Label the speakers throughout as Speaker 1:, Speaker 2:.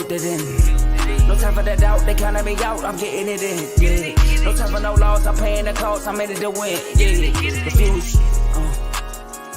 Speaker 1: filtered in. No time for the doubt, they counted me out, I'm getting it in, yeah. No time for no loss, I'm paying the cost, I'm in it to win, yeah. Refuse,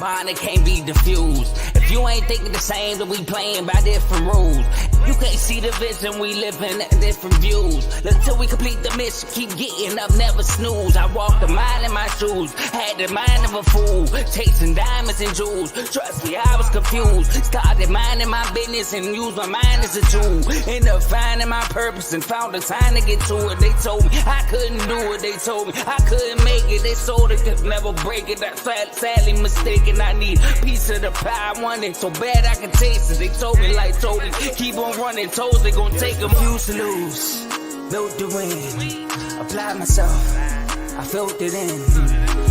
Speaker 1: mine, it can't be diffused. If you ain't thinking the same, then we playing by different rules. You can't see the vision, we living at different views. Until we complete the mission, keep getting up, never snooze. I walked a mile in my shoes, had the mind of a fool, chasing diamonds and jewels. Trust me, I was confused. Started minding my business and used my mind as a tool. Ended up finding my purpose and found the time to get to it. They told me I couldn't do it, they told me I couldn't make it. They sold it, could never break it. That's sadly mistaken. I need a piece of the pie, I want it so bad I can taste it. They told me like told me, keep on running, toes they gon' take them. Refuse to lose, built to win, apply myself, I felt it in.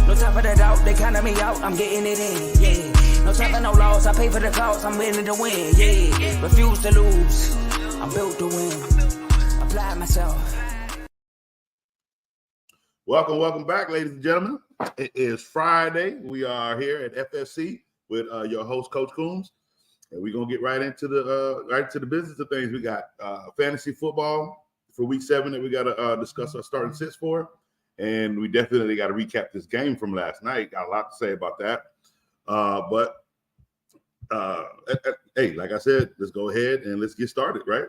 Speaker 1: No time for the doubt, they counted me out, I'm getting it in, yeah. No time for no loss, I pay for the cost, I'm winning to win, yeah. Refuse to lose, I'm built to win, apply myself.
Speaker 2: Welcome back, ladies and gentlemen. It is Friday. We are here at FFC with your host, Coach Coombs. And we're gonna get right into the business of things. We got fantasy football for week 7 that we gotta discuss our starting sits for, and we definitely got to recap this game from last night. Got a lot to say about that. Hey, like I said, let's go ahead and let's get started, right?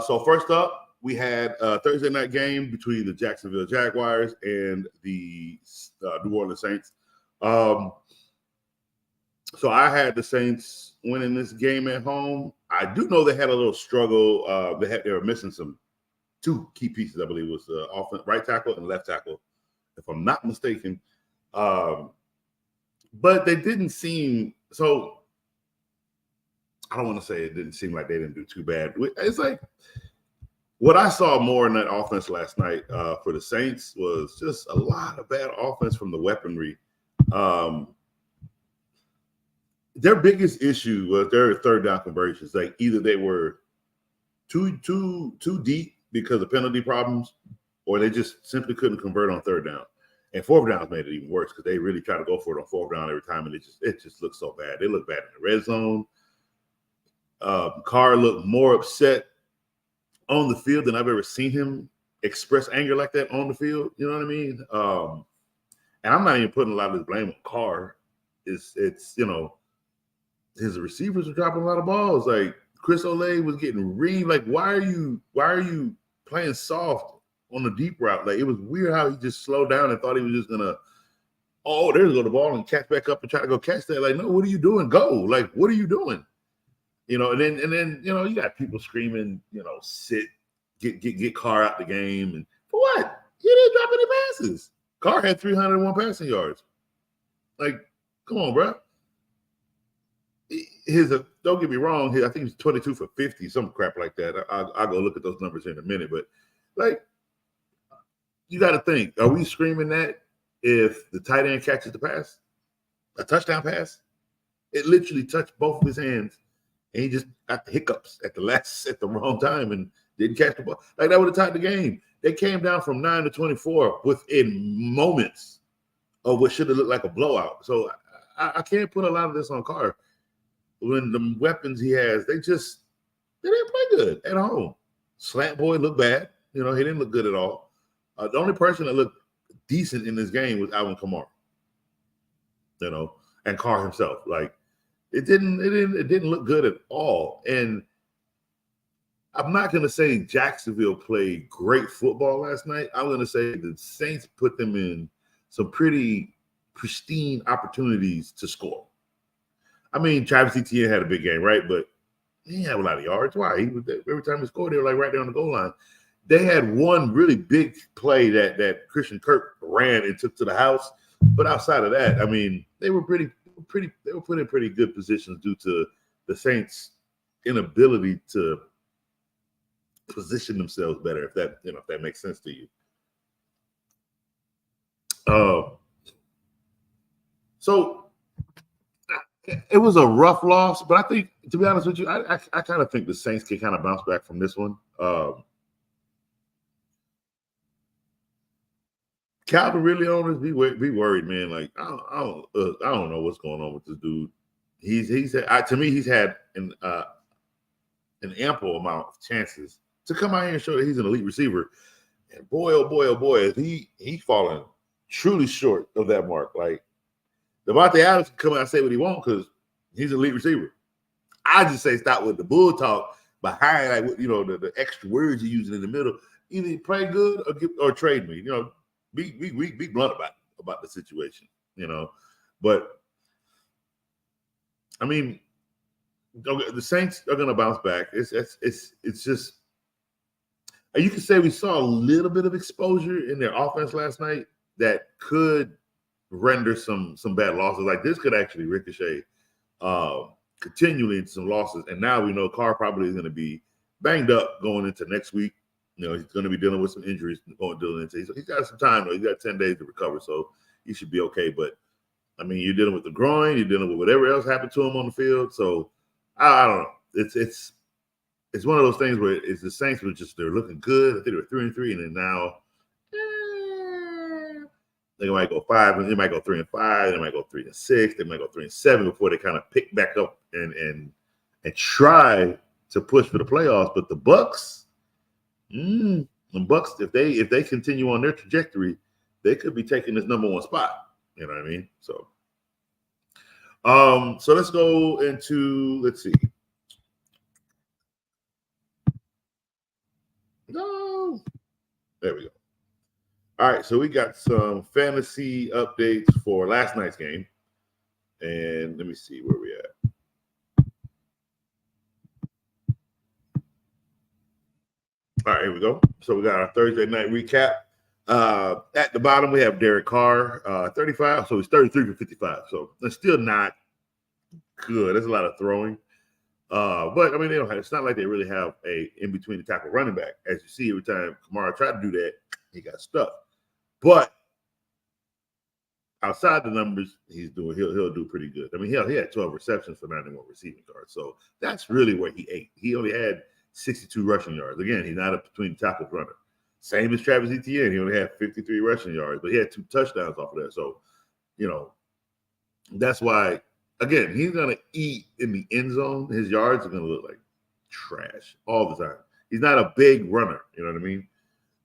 Speaker 2: So first up, we had a Thursday night game between the Jacksonville Jaguars and the New Orleans Saints. So I had the Saints winning this game at home. I do know they had a little struggle. They were missing two key pieces, I believe, was the right tackle and left tackle, if I'm not mistaken. But they didn't seem so. I don't want to say it didn't seem like they didn't do too bad. It's like what I saw more in that offense last night for the Saints was just a lot of bad offense from the weaponry. Their biggest issue was their third down conversions. Like either they were too deep because of penalty problems, or they just simply couldn't convert on third down. And fourth downs made it even worse because they really try to go for it on fourth down every time, and it just looks so bad. They look bad in the red zone. Carr looked more upset on the field than I've ever seen him express anger like that on the field. You know what I mean? And I'm not even putting a lot of this blame on Carr. It's his receivers are dropping a lot of balls. Like Chris Olave was getting reamed. Like, why are you playing soft on the deep route? Like, it was weird how he just slowed down and thought he was just gonna, there's go the ball and catch back up and try to go catch that. Like, no, what are you doing? Go. Like, what are you doing? And then you got people screaming, sit, get Carr out the game. And for what? He didn't drop any passes. Carr had 301 passing yards. Like, come on, bro. Don't get me wrong, I think he's 22 for 50, some crap like that. I'll go look at those numbers in a minute. But, like, you got to think, are we screaming that if the tight end catches the pass? A touchdown pass? It literally touched both of his hands, and he just got the hiccups at the wrong time and didn't catch the ball. Like, that would have tied the game. They came down from 9 to 24 within moments of what should have looked like a blowout. So I can't put a lot of this on Carr. When the weapons he has, they didn't play good at home. Slant boy looked bad. He didn't look good at all. The only person that looked decent in this game was Alvin Kamara. And Carr himself. Like, it didn't look good at all. And I'm not going to say Jacksonville played great football last night. I'm going to say the Saints put them in some pretty pristine opportunities to score. I mean, Travis Etienne had a big game, right? But he didn't have a lot of yards. Why? Every time he scored, they were like right there on the goal line. They had one really big play that Christian Kirk ran and took to the house. But outside of that, I mean, they were put in pretty good positions due to the Saints' inability to position themselves better, if that makes sense to you. So it was a rough loss, but I think, to be honest with you, I kind of think the Saints can kind of bounce back from this one. Calvin really owners be worried, man. Like, I don't know what's going on with this dude. He's to me, he's had an ample amount of chances to come out here and show that he's an elite receiver. And boy, oh boy, oh boy, is he's falling truly short of that mark. Like Devontae Adams can come out and say what he wants because he's an elite receiver. I just say stop with the bull talk behind, like, you know, the extra words you're using in the middle. Either play good or trade me. You know, be blunt about the situation. You know, but I mean, the Saints are going to bounce back. It's just, you can say we saw a little bit of exposure in their offense last night that could render some bad losses. Like this could actually ricochet continually into some losses. And now we know Carr probably is going to be banged up going into next week. You know, he's going to be dealing with some injuries dealing into. He's got some time though. He's got 10 days to recover, so he should be okay. But I mean, you're dealing with the groin, you're dealing with whatever else happened to him on the field. So I don't know. It's one of those things where it's the Saints were just, they're looking good. I think they were 3-3, and then now they might go 5, and they might go 3-5, they might go 3-6, they might go 3-7 before they kind of pick back up and try to push for the playoffs. But the Bucks, if they continue on their trajectory, they could be taking this number 1 spot. You know what I mean? So let's go into, let's see. No, there we go. All right, so we got some fantasy updates for last night's game. And let me see where we at. All right, here we go. So we got our Thursday night recap. At the bottom, we have Derek Carr, 35. So he's 33 for 55. So that's still not good. There's a lot of throwing. But I mean, it's not like they really have a in between the tackle running back. As you see, every time Kamara tried to do that, he got stuck. But outside the numbers, he'll do pretty good. I mean, he had 12 receptions for 91 receiving yards. So that's really where he ate. He only had 62 rushing yards. Again, he's not a between the tackles runner. Same as Travis Etienne. He only had 53 rushing yards, but he had 2 touchdowns off of that. So, you know, that's why, again, he's going to eat in the end zone. His yards are going to look like trash all the time. He's not a big runner. You know what I mean?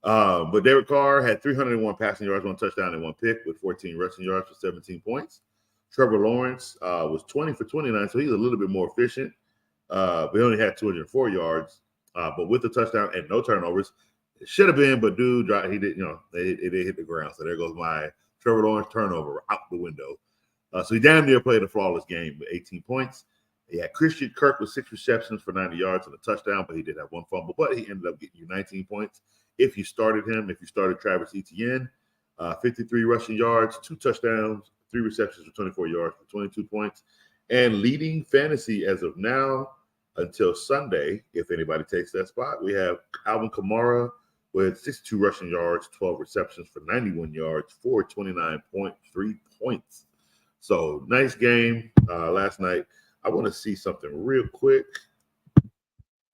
Speaker 2: But Derek Carr had 301 passing yards, 1 touchdown, and 1 pick with 14 rushing yards for 17 points. Trevor Lawrence was 20 for 29, so he's a little bit more efficient. But he only had 204 yards, but with the touchdown and no turnovers. It should have been, but dude, he did. You know, they hit the ground. So there goes my Trevor Lawrence turnover out the window. So he damn near played a flawless game with 18 points. He had Christian Kirk with 6 receptions for 90 yards and a touchdown, but he did have 1 fumble. But he ended up getting you 19 points if you started him. If you started Travis Etienne, 53 rushing yards, 2 touchdowns, 3 receptions for 24 yards for 22 points, and leading fantasy as of now until Sunday. If anybody takes that spot, we have Alvin Kamara with 62 rushing yards, 12 receptions for 91 yards, for 29.3 points. So nice game last night. I want to see something real quick.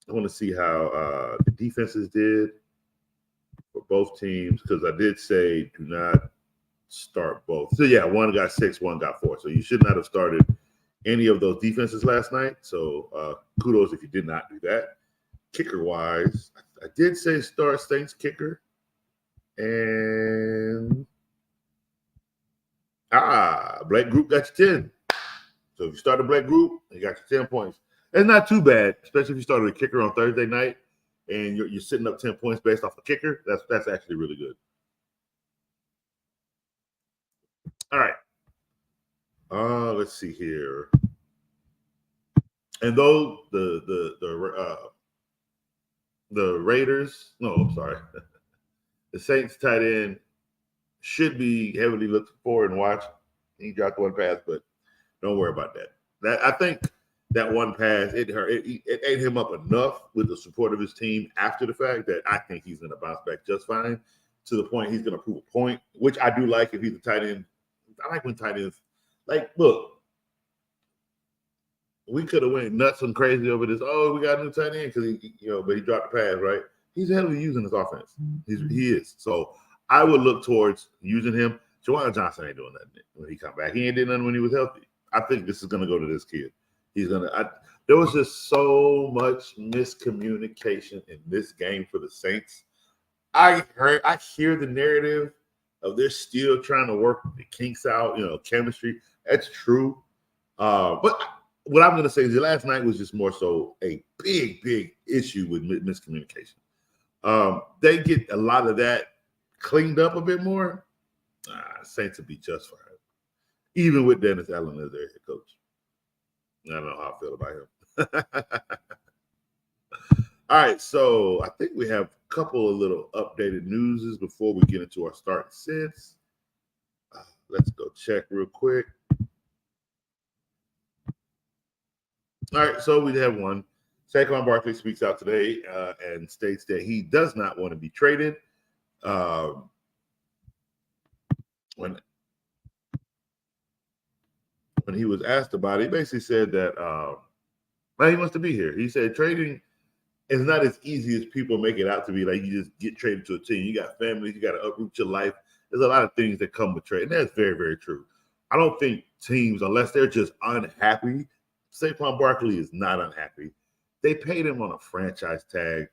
Speaker 2: I want to see how the defenses did for both teams, because I did say do not start both. So, yeah, one got 6, one got 4. So you should not have started any of those defenses last night. So kudos if you did not do that. Kicker-wise, I did say start Saints kicker. And Blake Group got you 10. So if you start a Blake Group, you got you 10 points. It's not too bad, especially if you started a kicker on Thursday night and you're sitting up 10 points based off a kicker. That's actually really good. All right. Let's see here. And though the Raiders, no, I'm sorry, the Saints tight end should be heavily looked for and watched. He dropped 1 pass, but don't worry about that. I think that 1 pass, it ate him up enough with the support of his team after the fact that I think he's going to bounce back just fine, to the point he's going to prove a point, which I do like if he's a tight end. I like when tight ends, like, look, we could have went nuts and crazy over this. Oh, we got a new tight end because but he dropped the pass, right? He's heavily using his offense. He is. So I would look towards using him. Jawan Johnson ain't doing nothing when he come back. He ain't did nothing when he was healthy. I think this is going to go to this kid. He's going to There was just so much miscommunication in this game for the Saints. I hear the narrative of they're still trying to work the kinks out, chemistry. That's true. But what I'm going to say is last night was just more so a big issue with miscommunication. They get a lot of that cleaned up a bit more. Saints will be just fine, even with Dennis Allen as their head coach. I don't know how I feel about him. All right, so I think we have a couple of little updated newses before we get into our start sits. Let's go check real quick. All right, so we have one. Saquon Barkley speaks out today and states that he does not want to be traded. When he was asked about it, he basically said that he wants to be here. He said trading is not as easy as people make it out to be. Like you just get traded to a team. You got families. You got to uproot your life. There's a lot of things that come with trade, and that's very, very true. I don't think teams, unless they're just unhappy, Saquon Barkley is not unhappy. They paid him on a franchise tag.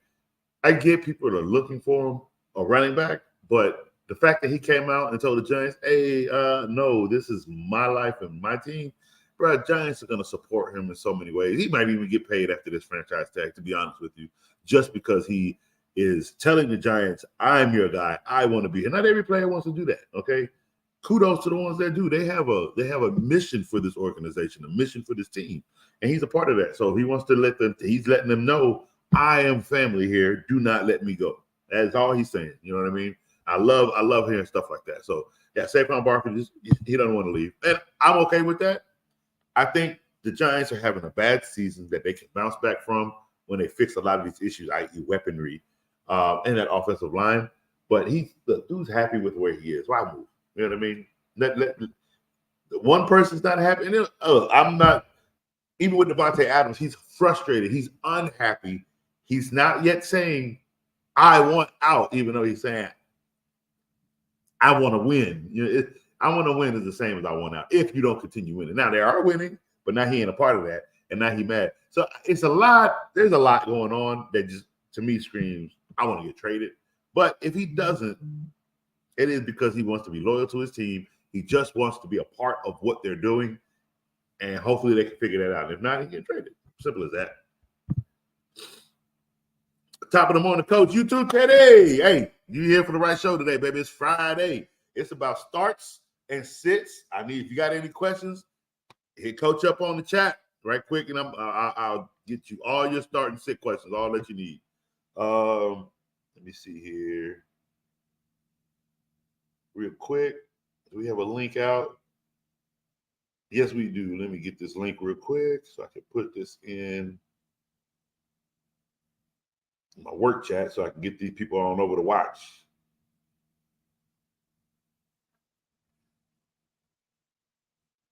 Speaker 2: I get people that are looking for him, a running back, but the fact that he came out and told the Giants, hey, no, this is my life and my team, bro, Giants are going to support him in so many ways. He might even get paid after this franchise tag, to be honest with you, just because he is telling the Giants, I'm your guy. I want to be here. Not every player wants to do that, okay? Kudos to the ones that do. They have a mission for this organization, a mission for this team, and he's a part of that. So he wants to he's letting them know, I am family here. Do not let me go. That's all he's saying. You know what I mean? I love hearing stuff like that. So yeah, Saquon Barkley, he doesn't want to leave, and I'm okay with that. I think the Giants are having a bad season that they can bounce back from when they fix a lot of these issues, i.e. weaponry, and that offensive line. But the dude's happy with where he is. Why move? You know what I mean? Let one person's not happy. And then, I'm not, even with Devontae Adams, he's frustrated. He's unhappy. He's not yet saying, I want out, even though he's saying, I want to win. I want to win is the same as I want out if you don't continue winning. Now, they are winning, but now he ain't a part of that, and now he mad. So it's a lot. There's a lot going on that just, to me, screams, I want to get traded. But if he doesn't, it is because he wants to be loyal to his team. He just wants to be a part of what they're doing, and hopefully they can figure that out. If not, he get traded. Simple as that. Top of the morning, Coach. You too, Teddy. Hey, you here for the right show today, baby. It's Friday. It's about starts and sits. If you got any questions, hit Coach up on the chat right quick, and I'll get you all your start and sit questions, all that you need. Let me see here. Real quick, do we have a link out? Yes, we do. Let me get this link real quick so I can put this in my work chat so I can get these people on over to watch.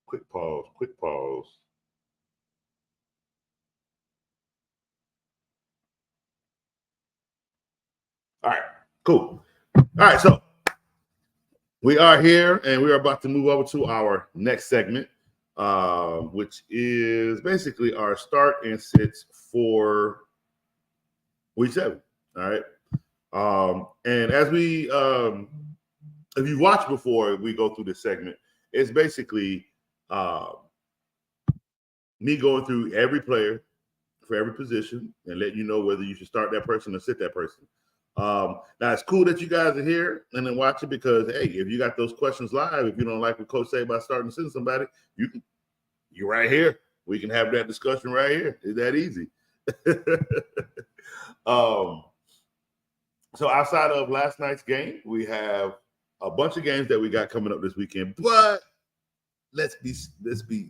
Speaker 2: Quick pause. All right, cool. All right, so we are here, and we are about to move over to our next segment, which is basically our start and sits for week 7. All right. And as we, if you watched before we go through this segment, it's basically me going through every player for every position and letting you know whether you should start that person or sit that person. Now it's cool that you guys are here and then watch it because, hey, if you got those questions live, if you don't like what Coach say about starting to send somebody, you're right here. We can have that discussion right here. It's that easy. So outside of last night's game, we have a bunch of games that we got coming up this weekend, but let's be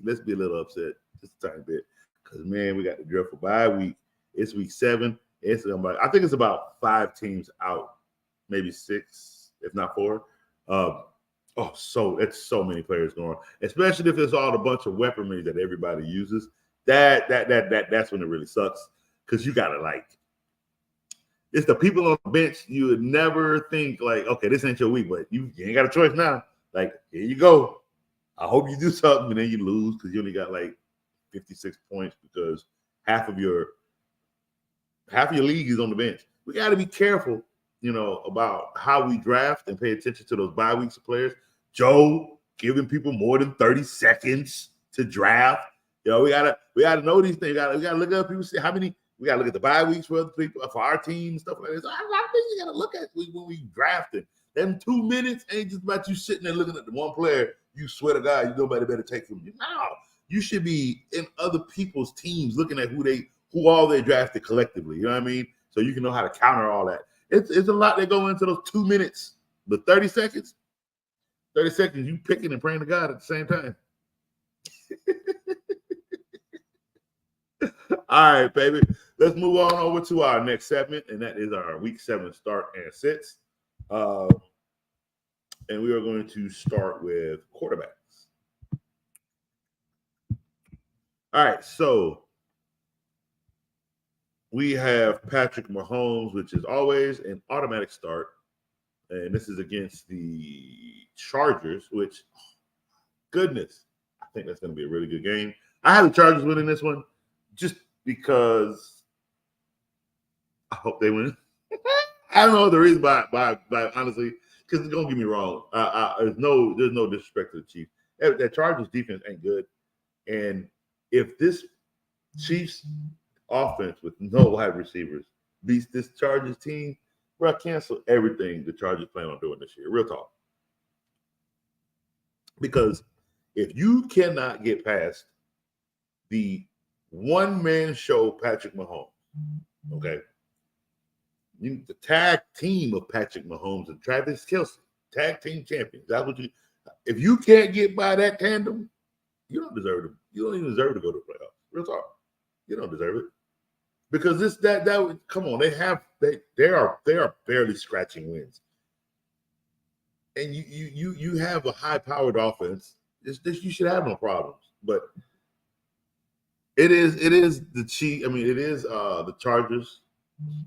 Speaker 2: a little upset just a tiny bit because, man, we got the dreadful bye week. It's week 7. I think it's about 5 teams out, maybe 6, if not 4. So it's so many players going, especially if it's all a bunch of weaponry that everybody uses. That's when it really sucks because you gotta it's the people on the bench you would never think okay, this ain't your week, but you ain't got a choice now. Here you go. I hope you do something, and then you lose because you only got 56 points because half of your league is on the bench. We got to be careful, about how we draft and pay attention to those bye weeks of players. Joe giving people more than 30 seconds to draft. We gotta know these things. We gotta look up people, see how many. We gotta look at the bye weeks for other people, for our team, stuff like this. A lot of things you gotta look at when we drafting. Them 2 minutes ain't just about you sitting there looking at the one player. You swear to God, nobody better take from you. No, you should be in other people's teams looking at who all they drafted collectively. You know what I mean? So you can know how to counter all that. It's a lot that go into those 2 minutes, but 30 seconds. 30 seconds, you picking and praying to God at the same time. All right, baby. Let's move on over to our next segment, and that is our Week 7 start and sits. And we are going to start with quarterbacks. All right, so we have Patrick Mahomes, which is always an automatic start. And this is against the Chargers, which, goodness, I think that's going to be a really good game. I have the Chargers winning this one just because I hope they win. I don't know the reason by honestly, because don't get me wrong. There's no disrespect to the Chiefs. That Chargers defense ain't good. And if this Chiefs offense with no wide receivers beats this Chargers team, bro, cancel everything the Chargers plan on doing this year. Real talk. Because if you cannot get past the one-man show Patrick Mahomes, okay, the tag team of Patrick Mahomes and Travis Kelce, tag team champions. That's what if you can't get by that tandem, you don't deserve to. You don't even deserve to go to the playoffs. Real talk. You don't deserve it. Because come on, they are barely scratching wins. And you have a high-powered offense. You should have no problems. But it is the Chiefs. I mean, it is the Chargers,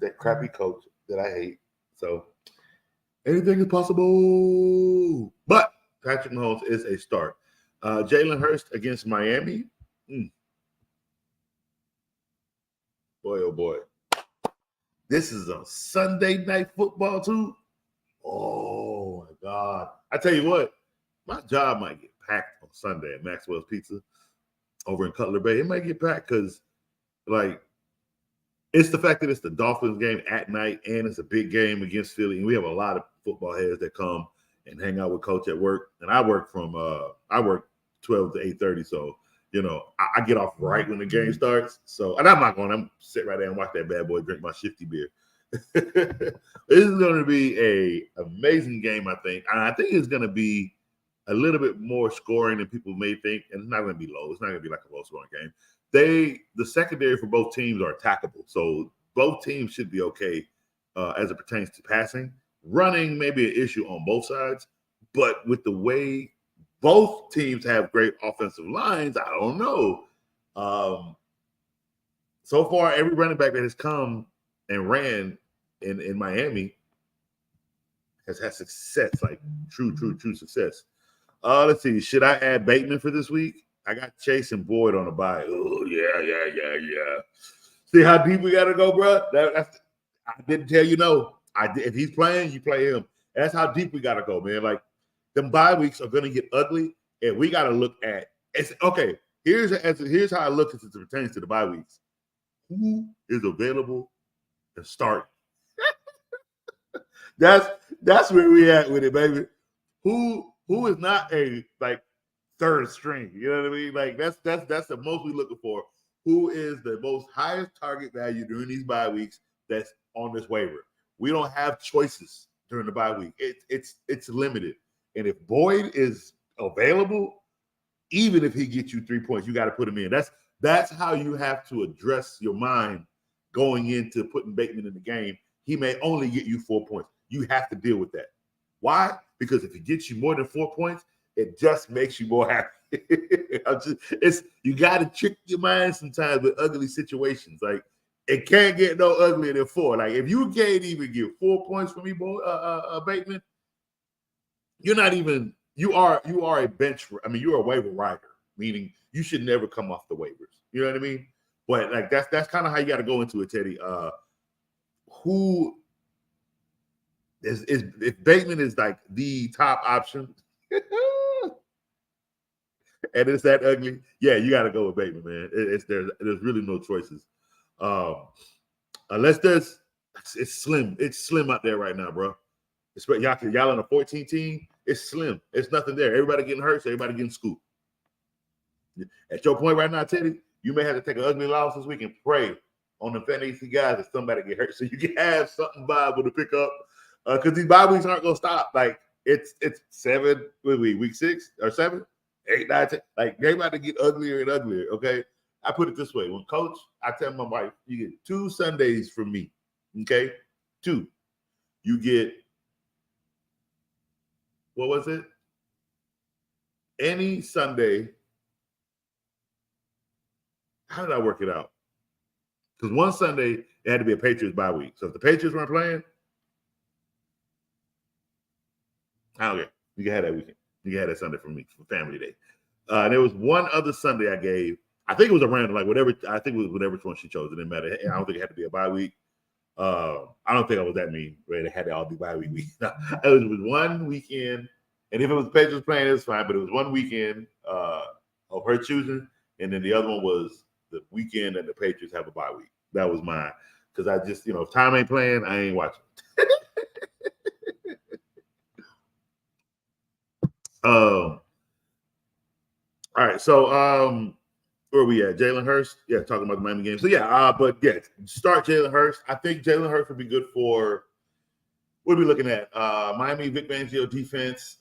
Speaker 2: that crappy coach that I hate. So anything is possible. But Patrick Mahomes is a start. Jalen Hurts against Miami. Boy, oh boy. This is a Sunday night football too. Oh my God. I tell you what, my job might get packed on Sunday at Maxwell's Pizza over in Cutler Bay. It might get packed because, it's the fact that it's the Dolphins game at night and it's a big game against Philly. And we have a lot of football heads that come and hang out with Coach at work. And I work 12 to 8:30. So, I get off right when the game starts. So, and I'm sit right there and watch that bad boy drink my shifty beer. This is going to be an amazing game, I think. And I think it's going to be a little bit more scoring than people may think. And it's not going to be low. It's not going to be like a low-scoring game. The secondary for both teams are attackable. So both teams should be okay as it pertains to passing. Running may be an issue on both sides. But with the way both teams have great offensive lines, I don't know. So far, every running back that has come and ran in Miami has had success, like true success. Let's see. Should I add Bateman for this week? I got Chase and Boyd on a bye. Oh, yeah. See how deep we got to go, bro? I didn't tell you no. If he's playing, you play him. That's how deep we got to go, man. Like, them bye weeks are going to get ugly, and we got to look at it's okay. Here's how I look as it pertains to the bye weeks. Who is available to start? That's where we at with it, baby. Who is not a third string? You know what I mean? Like that's the most we're looking for. Who is the most highest target value during these bye weeks that's on this waiver? We don't have choices during the bye week. It's limited. And if Boyd is available, even if he gets you 3 points, you got to put him in. That's how you have to address your mind going into putting Bateman in the game. He may only get you 4 points. You have to deal with that. Why? Because if he gets you more than 4 points, it just makes you more happy. You got to trick your mind sometimes with ugly situations. Like, it can't get no uglier than 4. Like, if you can't even get 4 points for me, Bateman, you're not even. You are a bench. I mean, you're a waiver rider, meaning you should never come off the waivers. You know what I mean? But like that's kind of how you got to go into it, Teddy. Who is if Bateman is like the top option, and it's that ugly, yeah, you got to go with Bateman, man. There's really no choices, unless it's slim. It's slim out there right now, bro. Y'all on a 14 team. It's slim. It's nothing there. Everybody getting hurt. So everybody getting scooped. At your point right now, Teddy, you may have to take an ugly loss this week and pray on the fantasy guys that somebody get hurt, so you can have something viable to pick up. Because these bye weeks aren't gonna stop. Like it's 7, week 6 or 7, 8, 9, 10. Like they're about to get uglier and uglier. Okay, I put it this way: when coach, I tell my wife, you get 2 Sundays from me. Okay, 2. You get what was it? Any Sunday. How did I work it out? Because one Sunday it had to be a Patriots bye week. So if the Patriots weren't playing, I don't care. You can have that weekend. You can have that Sunday for me for Family Day. There was one other Sunday I gave. I think it was a random, like whatever. I think it was whatever one she chose. It didn't matter. I don't think it had to be a bye week. I don't think I was that mean. Right? It had to all be bye week. It was one weekend, and if it was the Patriots playing, it was fine. But it was one weekend of her choosing, and then the other one was the weekend that the Patriots have a bye week. That was mine. Because I just, if time ain't playing, I ain't watching. All right. So where are we at? Jalen Hurts? Yeah, talking about the Miami game. So yeah, but yeah, start Jalen Hurts. I think Jalen Hurts would be good for what are we looking at? Miami Vic Fangio defense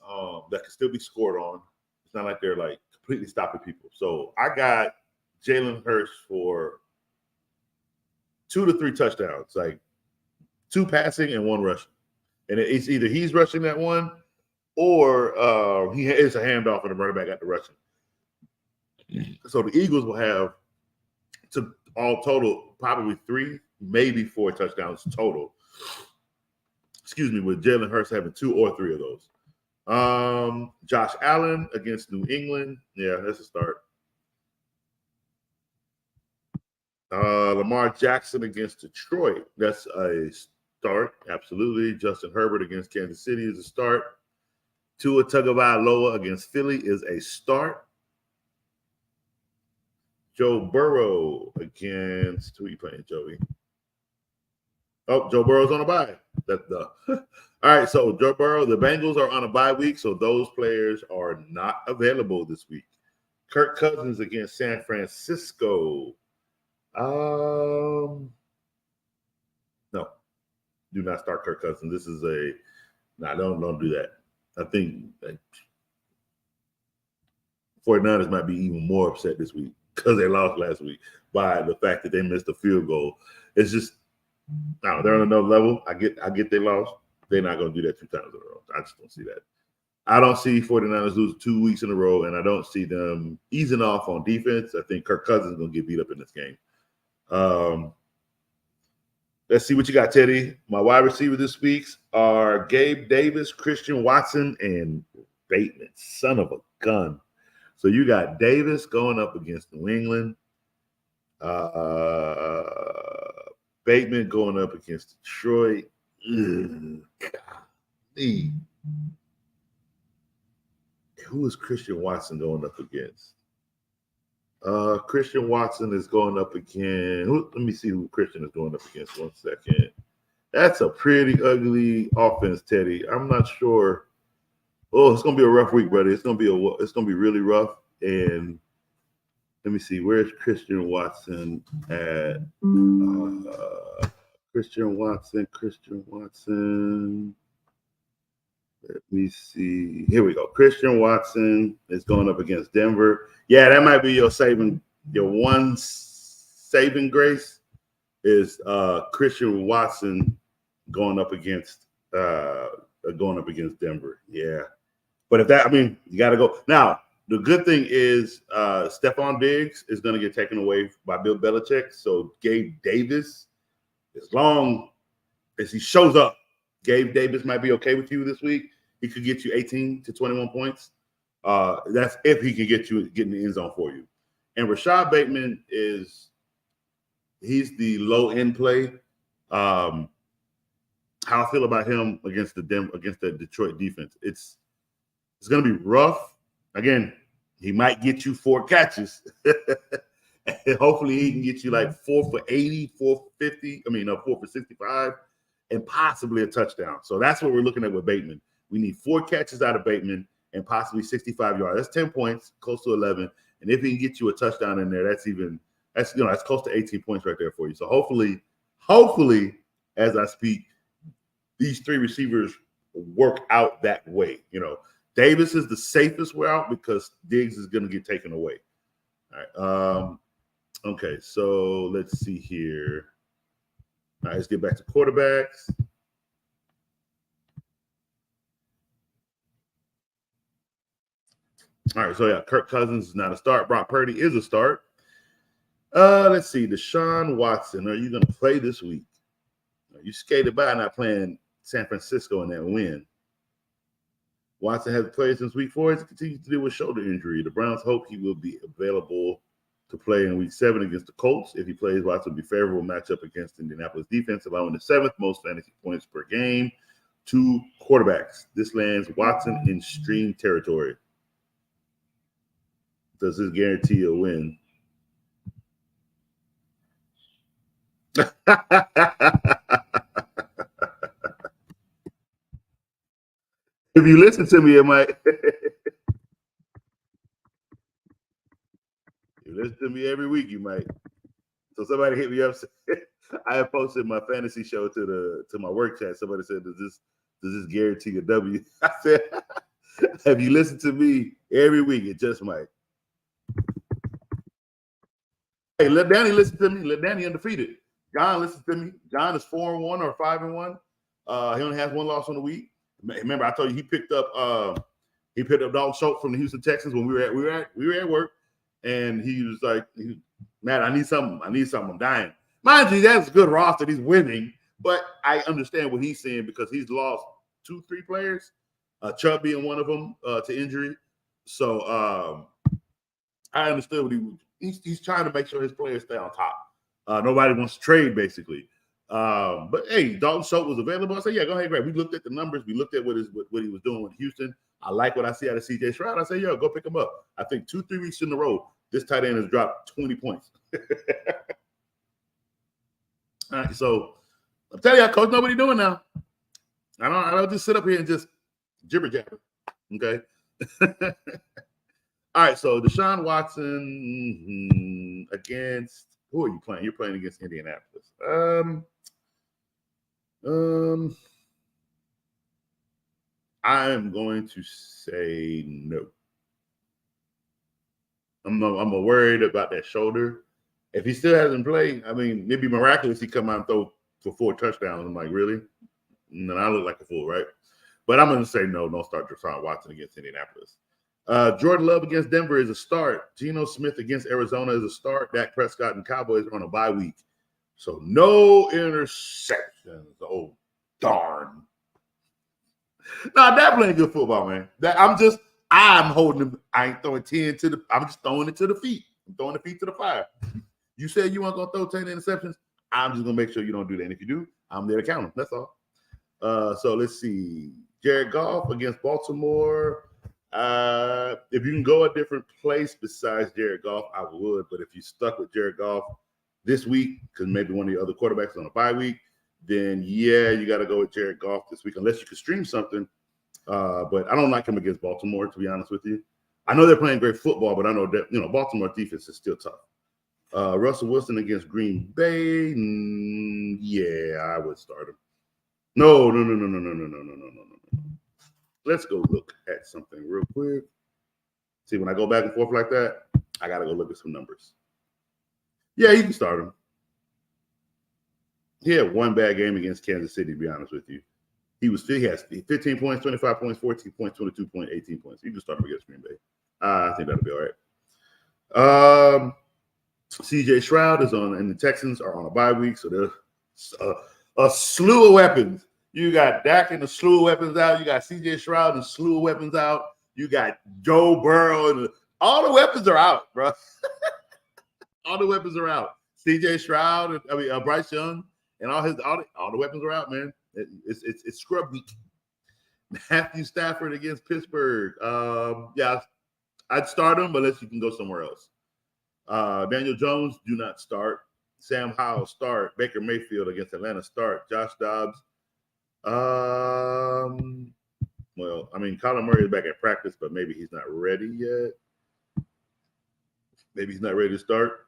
Speaker 2: that can still be scored on. It's not like they're like completely stopping people. So I got Jalen Hurts for 2 to 3 touchdowns, like 2 passing and 1 rushing. And it's either he's rushing that one or it's a handoff and the running back got the rushing. So the Eagles will have to all total probably 3, maybe 4 touchdowns total. Excuse me, with Jalen Hurts having 2 or 3 of those. Josh Allen against New England. Yeah, that's a start. Lamar Jackson against Detroit. That's a start. Absolutely. Justin Herbert against Kansas City is a start. Tua Tagovailoa against Philly is a start. Joe Burrow against who are you playing, Joey? Oh, Joe Burrow's on a bye. All right, so Joe Burrow, the Bengals are on a bye week, so those players are not available this week. Kirk Cousins against San Francisco. No, do not start Kirk Cousins. This is don't do that. I think 49ers might be even more upset this week because they lost last week by the fact that they missed a field goal. It's just they're on another level. I get they lost. They're not going to do that 2 times in a row. I just don't see that. I don't see 49ers lose 2 weeks in a row, and I don't see them easing off on defense. I think Kirk Cousins is going to get beat up in this game. Let's see what you got, Teddy. My wide receiver this week are Gabe Davis, Christian Watson, and Bateman. Son of a gun. So you got Davis going up against New England. Bateman going up against Detroit. Golly. Who is Christian Watson going up against? Christian Watson is going up again. Let me see who Christian is going up against. 1 second. That's a pretty ugly offense, Teddy. I'm not sure. Oh, it's gonna be a rough week, buddy. It's gonna be really rough. And let me see. Where's Christian Watson at? Christian Watson. Let me see. Here we go. Christian Watson is going up against Denver. Yeah, that might be your one saving grace is Christian Watson going up against Denver. Yeah. But you got to go. Now, the good thing is Stephon Diggs is going to get taken away by Bill Belichick. So Gabe Davis, as long as he shows up, Gabe Davis might be okay with you this week. He could get you 18 to 21 points. That's if he can get in the end zone for you. And Rashad Bateman is he's the low end play. How I feel about him against the Detroit defense. It's going to be rough. Again, he might get you 4 catches. Hopefully, he can get you like 4 for 80, 4 for 50. 4 for 65, and possibly a touchdown. So that's what we're looking at with Bateman. We need 4 catches out of Bateman and possibly 65 yards. That's 10 points, close to 11. And if he can get you a touchdown in there, that's close to 18 points right there for you. So hopefully, as I speak, these 3 receivers work out that way. Davis is the safest way out because Diggs is going to get taken away. All right. Okay, so let's see here. All right, let's get back to quarterbacks. All right, so yeah, Kirk Cousins is not a start. Brock Purdy is a start. Let's see. Deshaun Watson, are you going to play this week? You skated by not playing San Francisco in that win. Watson has played since week 4. He continues to deal with shoulder injury. The Browns hope he will be available to play in week 7 against the Colts. If he plays, Watson will be favorable matchup against Indianapolis defense, allowing the 7th most fantasy points per game to quarterbacks. This lands Watson in stream territory. Does this guarantee a win? If you listen to me, it might. You listen to me every week, you might. So somebody hit me up. I have posted my fantasy show to my work chat. Somebody said, "Does this guarantee a W?" I said, "Have you listened to me every week? It just might." Hey, let Danny listen to me. Let Danny undefeated. John listens to me. John is 4-1 or 5-1. He only has 1 loss on the week. Remember, I told you he picked up Dalton Schultz from the Houston Texans when we were at work, and he was like, "Matt, I need something. I'm dying." Mind you, that's a good roster. He's winning, but I understand what he's saying because he's lost 2-3 players, Chubb being one of them to injury. So I understood what he's trying to make sure his players stay on top. Nobody wants to trade, basically. But hey, Dalton Schultz was available. I said, yeah, go ahead, Greg. We looked at the numbers. We looked at what he was doing with Houston. I like what I see out of CJ Stroud. I said, yo, go pick him up. I think 2-3 weeks in a row, this tight end has dropped 20 points. All right, so I'm telling you, Coach, know what he's doing now. I don't just sit up here and just jibber jabber. Okay. All right, so Deshaun Watson against who are you playing? You're playing against Indianapolis. I'm going to say no. I'm worried about that shoulder. If he still hasn't played, I mean, maybe miraculously come out and throw for 4 touchdowns. I'm like, really? And then I look like a fool, right? But I'm going to say no. Don't start Deshaun Watson against Indianapolis. Jordan Love against Denver is a start. Geno Smith against Arizona is a start. Dak Prescott and Cowboys are on a bye week. So no interceptions. Oh, darn. No, Dak playing good football, man. I'm holding him. I ain't throwing 10 I'm just throwing it to the feet. I'm throwing the feet to the fire. You said you weren't going to throw 10 interceptions. I'm just going to make sure you don't do that. And if you do, I'm there to count them. That's all. So let's see. Jared Goff against Baltimore. If you can go a different place besides Jared Goff, I would. But if you stuck with Jared Goff this week, because maybe one of the other quarterbacks is on a bye week, then yeah, you got to go with Jared Goff this week, unless you can stream something. But I don't like him against Baltimore, to be honest with you. I know they're playing great football, but I know that Baltimore defense is still tough. Russell Wilson against Green Bay. Yeah, I would start him. No. Let's go look at something real quick. See, when I go back and forth like that, I got to go look at some numbers. Yeah, you can start him. He had one bad game against Kansas City, to be honest with you. He has 15 points, 25 points, 14 points, 22 points, 18 points. You can start him against Green Bay. I think that'll be all right. CJ Stroud is on, and the Texans are on a bye week, so there's a slew of weapons. You got Dak and a slew of weapons out. You got CJ Stroud and a slew of weapons out. You got Joe Burrow, and all the weapons are out, bro. All the weapons are out. CJ Stroud, Bryce Young, and all the weapons are out, man. It's scrub week. Matthew Stafford against Pittsburgh. Yeah, I'd start him, but unless you can go somewhere else. Daniel Jones, do not start. Sam Howell, start. Baker Mayfield against Atlanta, start. Josh Dobbs. Well, I mean, Kyler Murray is back at practice, but maybe he's not ready yet. Maybe he's not ready to start.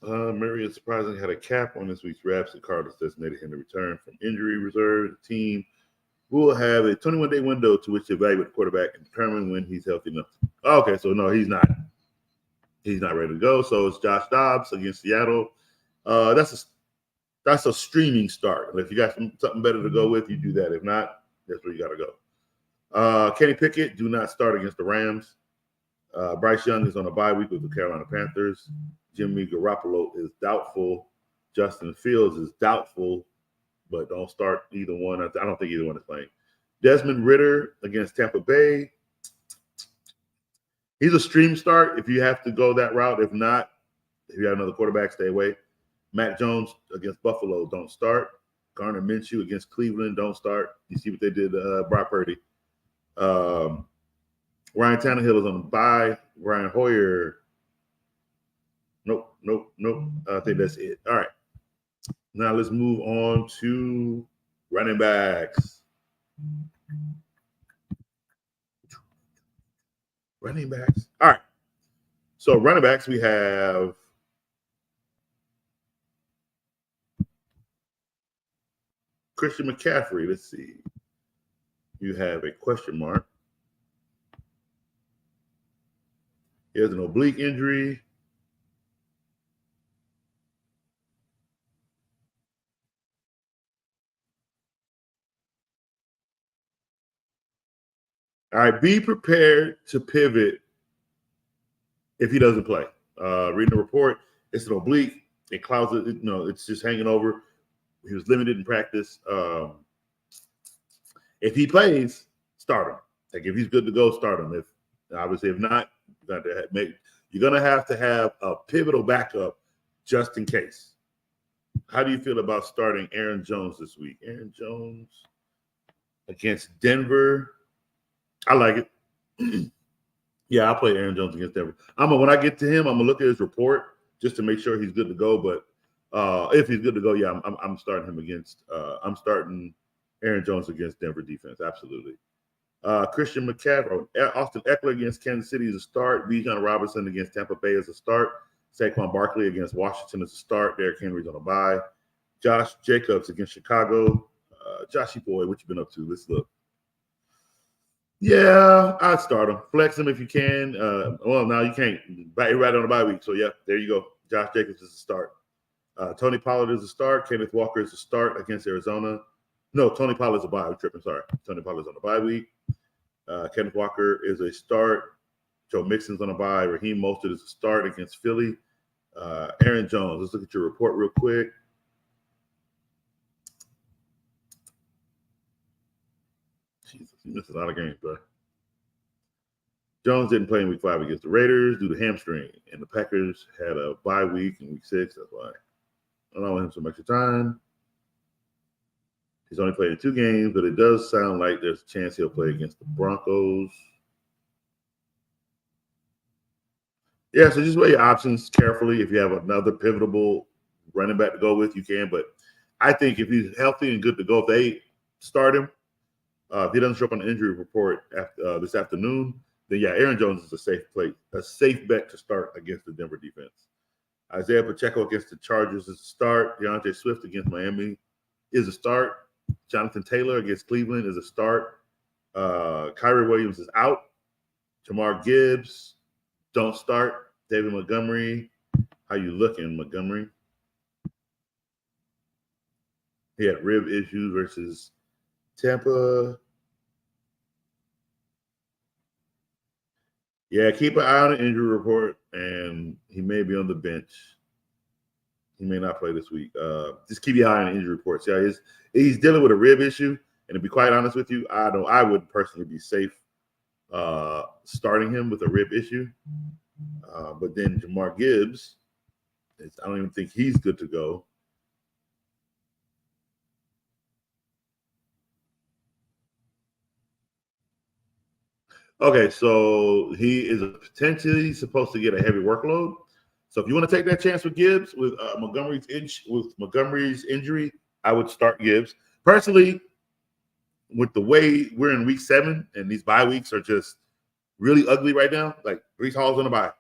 Speaker 2: Murray is surprisingly had a cap on this week's Raps. The Cardinals designated him to return from injury reserve. The team will have a 21-day window to which to evaluate the quarterback and determine when he's healthy enough. Okay, so no, he's not. He's not ready to go. So it's Josh Dobbs against Seattle. That's a streaming start. If you got something better to go with, you do that. If not, that's where you got to go. Kenny Pickett, do not start against the Rams. Bryce Young is on a bye week with the Carolina Panthers. Jimmy Garoppolo is doubtful. Justin Fields is doubtful, but don't start either one. I don't think either one is playing. Desmond Ridder against Tampa Bay. He's a stream start if you have to go that route. If not, if you have another quarterback, stay away. Mac Jones against Buffalo, don't start. Garner Minshew against Cleveland, don't start. You see what they did to Brock Purdy. Ryan Tannehill is on the bye. Ryan Hoyer. Nope. I think that's it. All right. Now let's move on to running backs. Running backs. All right. So running backs, we have Christian McCaffrey. Let's see. You have a question mark. He has an oblique injury. All right, be prepared to pivot if he doesn't play. Reading the report, it's an oblique. It clouds it. It's just hanging over. He was limited in practice. If he plays, start him. Like if he's good to go, start him. If not, you're gonna have to have a pivotal backup just in case. How do you feel about starting Aaron Jones this week? Aaron Jones against Denver. I like it. Yeah, I'll play Aaron Jones against Denver. When I get to him, I'm gonna look at his report just to make sure he's good to go. But if he's good to go, yeah, I'm starting him against. I'm starting Aaron Jones against Denver defense. Absolutely. Christian McCaffrey, Austin Eckler against Kansas City is a start. Bijan Robinson against Tampa Bay is a start. Saquon Barkley against Washington is a start. Derrick Henry's on a bye. Josh Jacobs against Chicago. Joshy boy, what you been up to? Let's look. Yeah, I'd start him. Flex him if you can. Well, now you can't. Right on the bye week. So, yeah, there you go. Josh Jacobs is a start. Tony Pollard is a start. Kenneth Walker is a start against Arizona. No, Tony Pollard's a bye. I'm tripping. Sorry. Tony Pollard's on the bye week. Kenneth Walker is a start. Joe Mixon's on a bye. Raheem Mostert is a start against Philly. Aaron Jones. Let's look at your report real quick. Jesus, he missed a lot of games, bro. Jones didn't play in week 5 against the Raiders due to hamstring, and the Packers had a bye week in week 6. That's why allowing him some extra time. He's only played in 2 games, but it does sound like there's a chance he'll play against the Broncos. Yeah, so just weigh your options carefully. If you have another pivotal running back to go with, you can. But I think if he's healthy and good to go, if they start him, if he doesn't show up on the injury report after, this afternoon, then yeah, Aaron Jones is a safe bet to start against the Denver defense. Isaiah Pacheco against the Chargers is a start. DeAndre Swift against Miami is a start. Jonathan Taylor against Cleveland is a start. Kyrie Williams is out. Jamar Gibbs, don't start. David Montgomery, how you looking, Montgomery? He had rib issues versus Tampa. Yeah, keep an eye on the injury report, and he may be on the bench. He may not play this week. Just keep your eye on the injury reports. Yeah, he's dealing with a rib issue, and to be quite honest with you, I would personally be safe starting him with a rib issue. But then Jamar Gibbs, I don't even think he's good to go. Okay, so he is potentially supposed to get a heavy workload. So if you want to take that chance with Gibbs, with Montgomery's injury, I would start Gibbs. Personally, with the way we're in week 7 and these bye weeks are just really ugly right now, like Brees Hall's on the bye.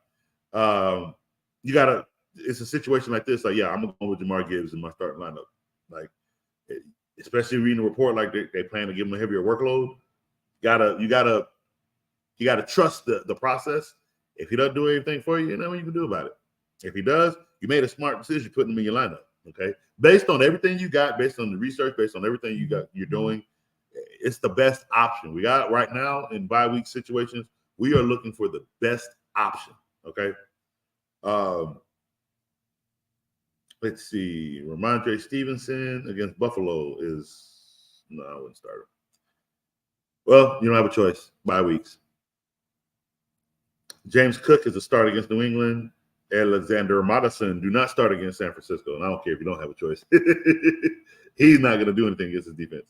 Speaker 2: You gotta. It's a situation like this. Like, yeah, I'm going with Jamar Gibbs in my starting lineup. Like, especially reading the report, like they plan to give him a heavier workload. You gotta trust the process. If he doesn't do anything for you, you know what you can do about it. If he does, you made a smart decision putting him in your lineup. Okay, based on everything you got, based on the research, based on everything you're doing, it's the best option we got right now in bye week situations. We are looking for the best option. Okay. Let's see. Ramondre Stevenson against Buffalo no, I wouldn't start him. Well, you don't have a choice. Bye weeks. James Cook is a start against New England. Alexander Madison do not start against San Francisco. And I don't care if you don't have a choice. He's not going to do anything against his defense.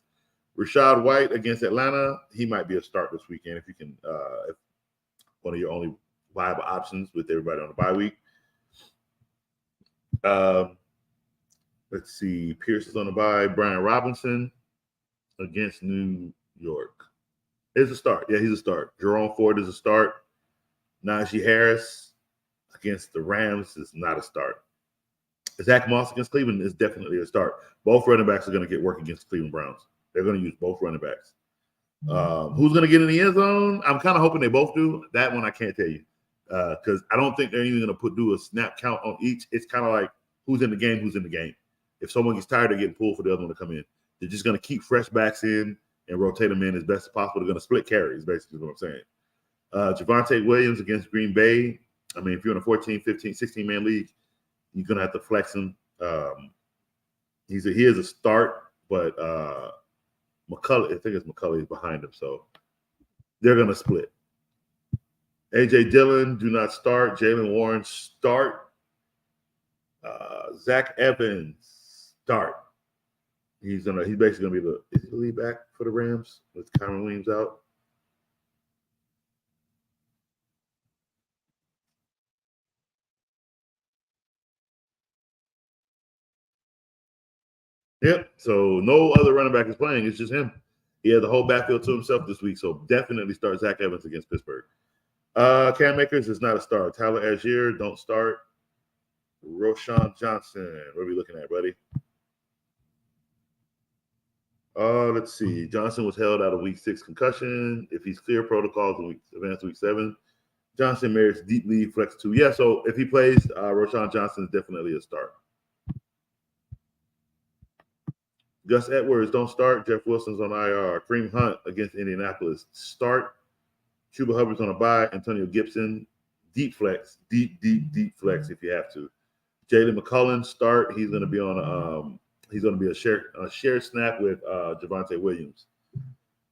Speaker 2: Rashad White against Atlanta. He might be a start this weekend if you can, if one of your only viable options with everybody on the bye week. Let's see. Pierce is on the bye. Brian Robinson against New York is a start. Yeah, he's a start. Jerome Ford is a start. Najee Harris against the Rams is not a start. Zach Moss against Cleveland is definitely a start. Both running backs are going to get work against the Cleveland Browns. They're going to use both running backs. Who's going to get in the end zone? I'm kind of hoping they both do. That one I can't tell you because I don't think they're even going to do a snap count on each. It's kind of like who's in the game, who's in the game. If someone gets tired, they're getting pulled for the other one to come in. They're just going to keep fresh backs in and rotate them in as best as possible. They're going to split carries, basically what I'm saying. Javonte Williams against Green Bay. I mean, if you're in a 14, 15, 16-man league, you're going to have to flex him. He is a start, but McCulley, I think it's McCulley is behind him, so they're going to split. A.J. Dillon, do not start. Jalen Warren, start. Zach Evans, start. He's basically going to be the lead back for the Rams with Kyron Williams out. Yep. So no other running back is playing. It's just him. He had the whole backfield to himself this week. So definitely start Zach Evans against Pittsburgh. Cam Akers is not a start. Tyler Algier, don't start. Roschon Johnson. What are we looking at, buddy? Let's see. Johnson was held out of week 6 concussion. If he's clear protocols in advanced week 7. Johnson merits deep lead flex 2. Yeah, so if he plays, Roschon Johnson is definitely a start. Gus Edwards, don't start. Jeff Wilson's on IR. Kareem Hunt against Indianapolis, start. Chuba Hubbard's on a bye. Antonio Gibson, deep flex. Deep flex if you have to. Jalen McCullen, start. He's going to be on a shared snap with Javonte Williams.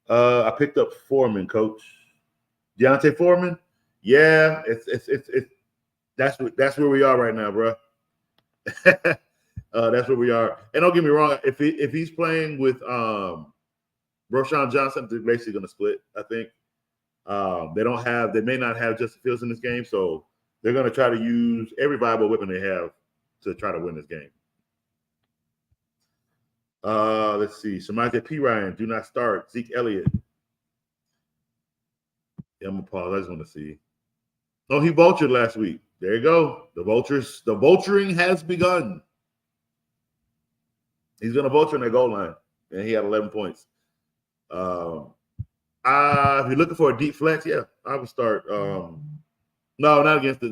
Speaker 2: I picked up Foreman, coach. Deontay Foreman? Yeah, it's that's where we are right now, bro. That's where we are. And don't get me wrong, if he's playing with Roschon Johnson, they're basically going to split, I think. They may not have Justin Fields in this game, so they're going to try to use every viable weapon they have to try to win this game. Let's see. Samaje Perine, do not start. Zeke Elliott. Yeah, I'm going to pause. I just want to see. Oh, he vultured last week. There you go. The vulturing has begun. He's going to vulture in that goal line, and he had 11 points. If you're looking for a deep flex, yeah, I would start. No, not against the.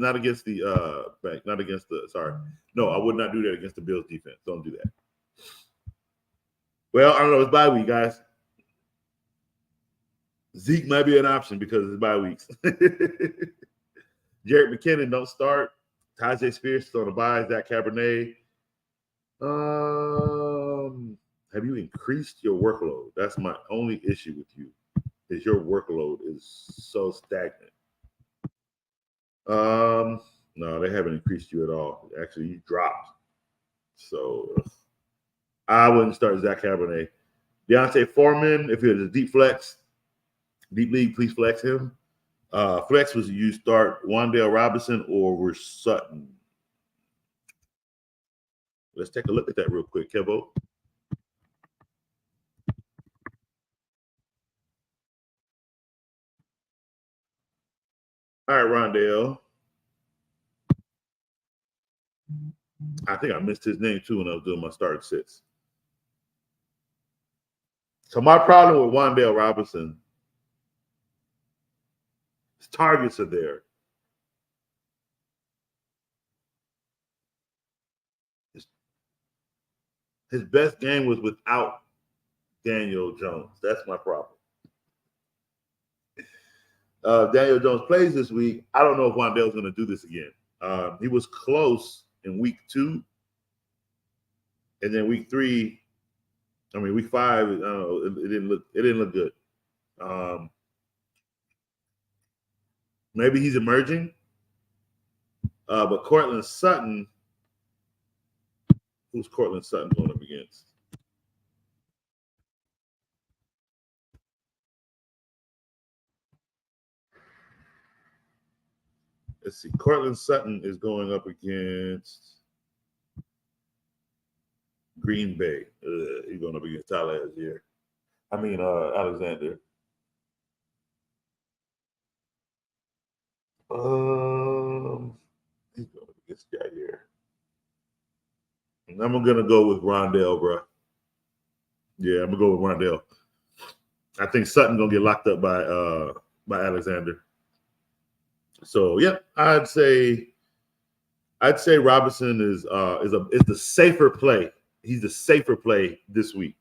Speaker 2: Sorry, no, I would not do that against the Bills defense. Don't do that. Well, I don't know. It's bye week, guys. Zeke might be an option because it's bye weeks. Jarrett McKinnon, don't start. Tajay Spears is on the bye. Zach Cabernet. Have you increased your workload? That's my only issue with you, is your workload is so stagnant. No, they haven't increased you at all. Actually, you dropped. So I wouldn't start Zach Cabernet. Deontay Foreman, if it was a deep flex, deep league, please flex him. Flex was you start Wandale Robinson or Sutton. Let's take a look at that real quick, Kevo. All right, Rondale. I think I missed his name too when I was doing my starting sits. So my problem with Wandale Robinson, his targets are there. His best game was without Daniel Jones. That's my problem. Daniel Jones plays this week. I don't know if Wandale's going to do this again. He was close in week 2. And then week 5, I don't know, it didn't look good. Maybe he's emerging. But Cortland Sutton, who's Cortland Sutton going up against? Let's see. Cortland Sutton is going up against Green Bay. He's going up against Tyler Alexander. He's going up against guy here. And I'm going to go with Rondale, bro. Yeah, I'm going to go with Rondale. I think Sutton going to get locked up by Alexander. So, yeah, I'd say Robinson is the safer play. He's the safer play this week.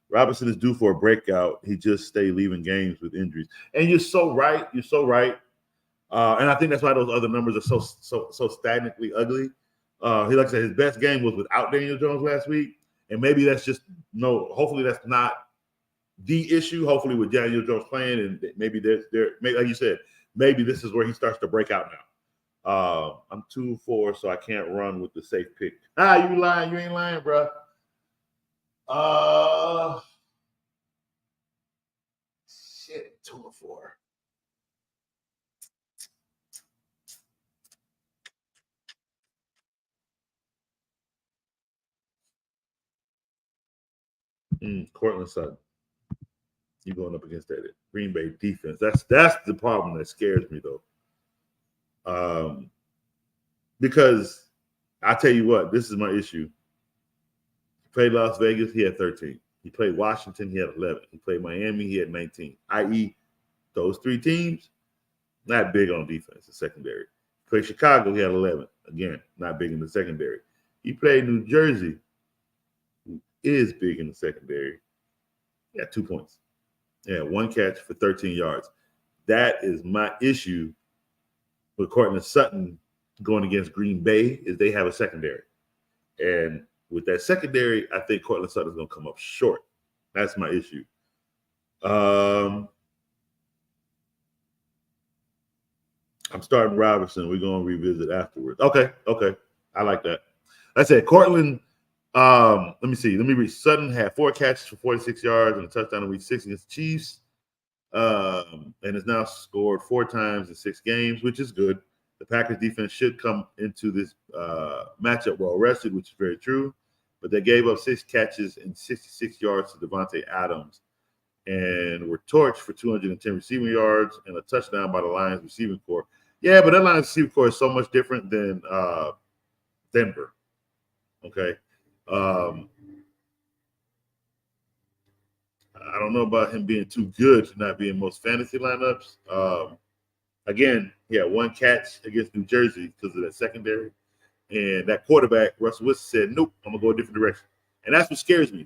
Speaker 2: Robinson is due for a breakout. He just stay leaving games with injuries. And you're so right. And I think that's why those other numbers are so stagnantly ugly. Like I said, his best game was without Daniel Jones last week. And maybe hopefully that's not the issue. Hopefully with Daniel Jones playing, and maybe maybe, like you said, maybe this is where he starts to break out now. I'm 2-4, so I can't run with the safe pick. You lying? You ain't lying, bro. Shit, 2-4. Cortland Sutton. You going up against that Green Bay defense. That's the problem that scares me though. Because I tell you what, this is my issue. He played Las Vegas, he had 13. He played Washington, he had 11. He played Miami, he had 19. I.e., those 3 teams, not big on defense, the secondary. He played Chicago, he had 11. Again, not big in the secondary. He played New Jersey, who is big in the secondary. He had 2 points. Yeah, 1 catch for 13 yards. That is my issue with Cortland Sutton going against Green Bay is they have a secondary. And with that secondary, I think Cortland Sutton is going to come up short. That's my issue. I'm starting Robinson. We're going to revisit afterwards. Okay. I like that. Like I said, Cortland, let me see. Let me read. Sutton had 4 catches for 46 yards and a touchdown in week 6 against the Chiefs. And has now scored 4 times in 6 games, which is good. The Packers defense should come into this matchup well rested, which is very true. But they gave up 6 catches and 66 yards to Devontae Adams and were torched for 210 receiving yards and a touchdown by the Lions receiving corps. Yeah, but that Lions receiving corps is so much different than Denver. Okay. I don't know about him being too good to not be in most fantasy lineups. Again, he had 1 catch against New Jersey because of that secondary. And that quarterback, Russell Wilson, said, nope, I'm going to go a different direction. And that's what scares me.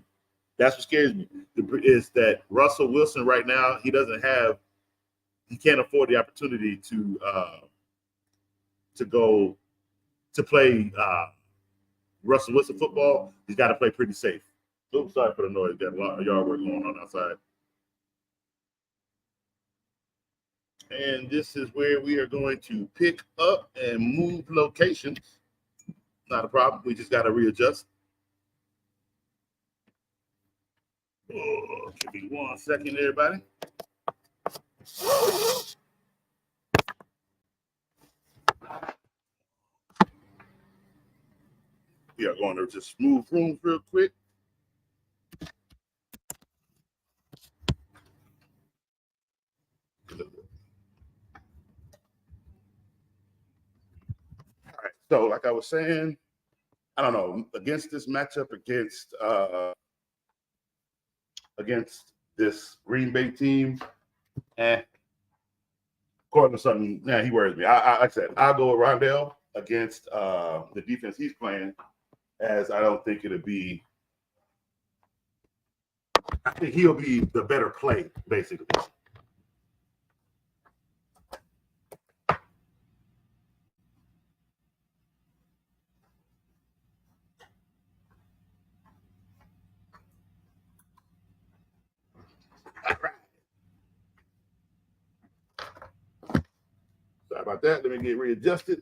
Speaker 2: Is that Russell Wilson right now, he can't afford the opportunity to go to play Russell Wilson football. He's got to play pretty safe. Oops, sorry for the noise. Got a lot of yard work going on outside. And this is where we are going to pick up and move locations. Not a problem. We just got to readjust. Oh, give me 1 second, everybody. We are going to just move rooms real quick. All right. So, like I was saying, I don't know, against this matchup against this Green Bay team, Cortland Sutton, he worries me. Like I said, I'll go with Rondell against the defense he's playing, as I don't think it'll be. I think he'll be the better play, basically. All right. Sorry about that. Let me get readjusted.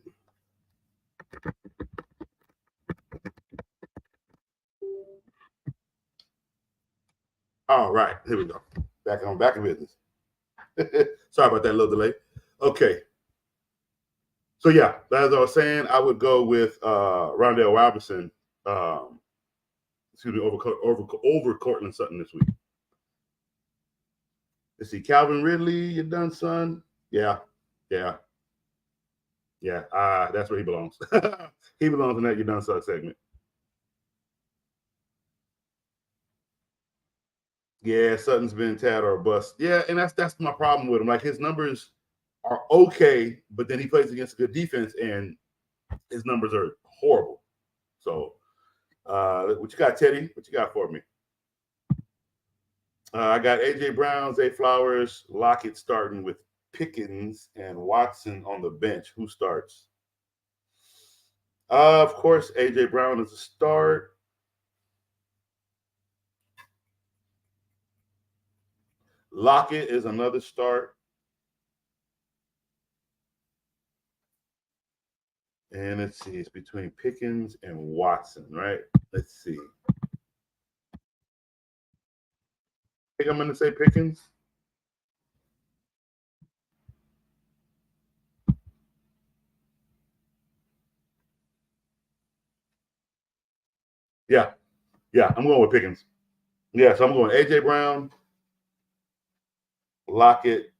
Speaker 2: All right, here we go. Back in business. Sorry about that little delay. Okay. So yeah, as I was saying, I would go with Rondell Robinson, over Cortland Sutton this week. Let's see, Calvin Ridley, you done, son? Yeah. That's where he belongs. He belongs in that you done, son segment. Yeah, Sutton's been tad or bust. Yeah, and that's my problem with him. Like, his numbers are okay, but then he plays against a good defense, and his numbers are horrible. So, what you got, Teddy? What you got for me? I got A.J. Brown, Zay Flowers, Lockett starting with Pickens, and Watson on the bench. Who starts? Of course, A.J. Brown is a start. Lockett is another start. And let's see, it's between Pickens and Watson, right? Let's see. I think I'm going to say Pickens. Yeah, I'm going with Pickens. Yeah, so I'm going A.J. Brown, Lockett,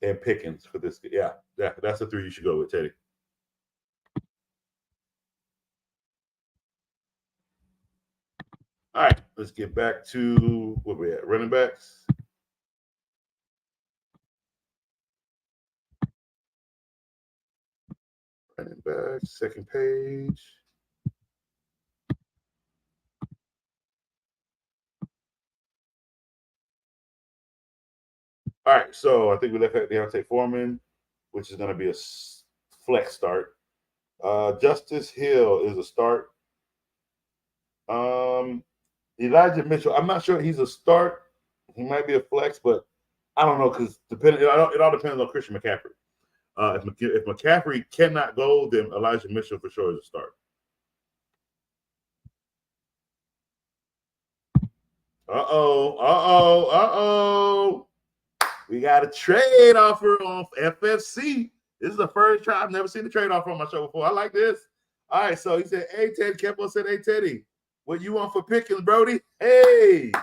Speaker 2: and Pickens for this. Yeah, that's the three you should go with, Teddy. All right, let's get back to where we at. Running backs. Running backs, second page. All right, so I think we left at Deontay Foreman, which is going to be a flex start. Justice Hill is a start. Elijah Mitchell, I'm not sure he's a start. He might be a flex, but I don't know because it all depends on Christian McCaffrey. If McCaffrey cannot go, then Elijah Mitchell for sure is a start. Uh-oh. We got a trade offer on FFC. This is the first try. I've never seen a trade offer on my show before. I like this. All right, so he said, hey, Teddy. Kepo said, hey, Teddy, what you want for Pickens, Brody? Hey.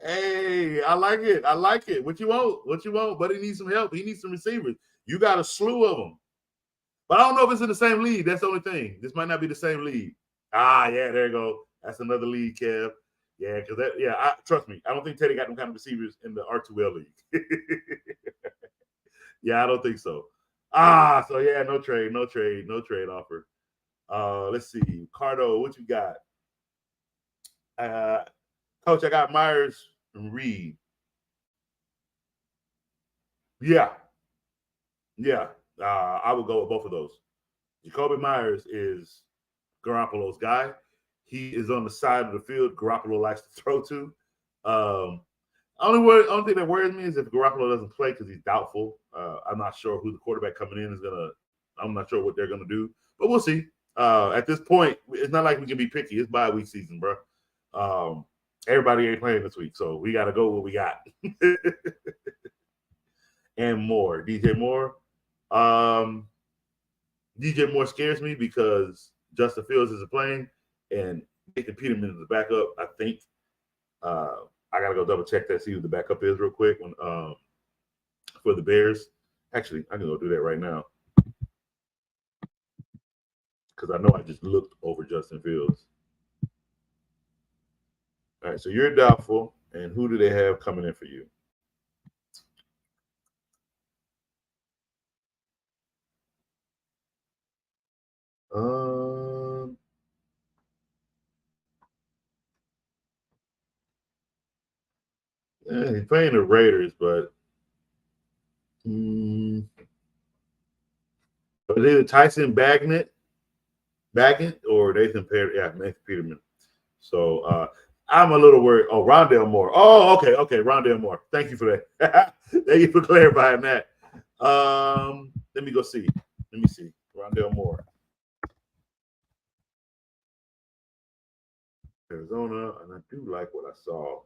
Speaker 2: Hey, I like it. What you want? But he needs some help. He needs some receivers. You got a slew of them. But I don't know if it's in the same league. That's the only thing. This might not be the same league. Yeah, there you go. That's another league, Kev. Yeah, because trust me, I don't think Teddy got them kind of receivers in the R2L league. Yeah, I don't think so. So yeah, no trade offer. Let's see. Cardo, what you got? Coach, I got Myers and Reed. Yeah. I would go with both of those. Jacoby Myers is Garoppolo's guy. He is on the side of the field Garoppolo likes to throw to. Only thing that worries me is if Garoppolo doesn't play because he's doubtful. I'm not sure who the quarterback coming in is gonna. I'm not sure what they're gonna do, but we'll see. At this point, it's not like we can be picky. It's bye week season, bro. Everybody ain't playing this week, so we got to go what we got. And more, DJ Moore. DJ Moore scares me because Justin Fields isn't playing, and Nathan Peterman is the backup. I think. I gotta go double check that, see who the backup is real quick when for the Bears. Actually, I can go do that right now because I know I just looked over Justin Fields. All right, so you're doubtful, and who do they have coming in for you? He's playing the Raiders, but but either Tyson Baggett or Nathan Peterman. So I'm a little worried. Oh, Rondale Moore. Oh, okay, Rondale Moore. Thank you for that. Thank you for clarifying that. Let me go see. Let me see. Rondale Moore. Arizona, and I do like what I saw.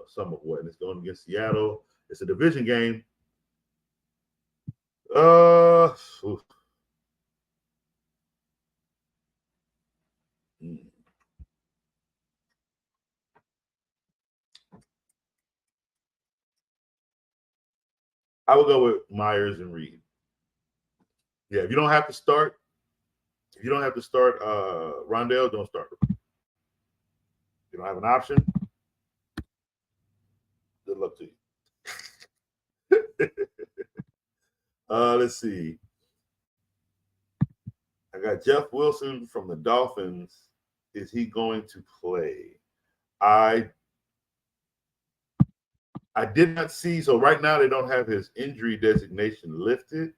Speaker 2: Some of what, and it's going against Seattle. It's a division game. Oof. I would go with Myers and Reed. Yeah, if you don't have to start Rondale, don't start. If you don't have an option, good luck to you. Let's see. I got Jeff Wilson from the Dolphins. Is he going to play? I did not see. So right now they don't have his injury designation lifted.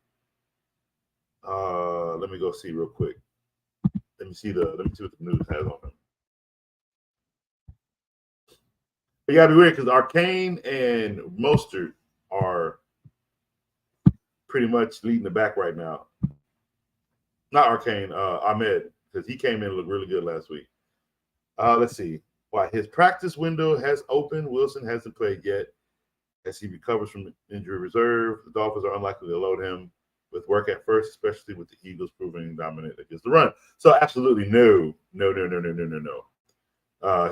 Speaker 2: Let me go see real quick. Let me see what the news has on him. It gotta be weird because Arcane and Mostert are pretty much leading the back right now. Not Arcane, Ahmed, because he came in and looked really good last week. Let's see. Why his practice window has opened. Wilson hasn't played yet. As he recovers from injury reserve, the Dolphins are unlikely to load him with work at first, especially with the Eagles proving dominant against the run. So absolutely no.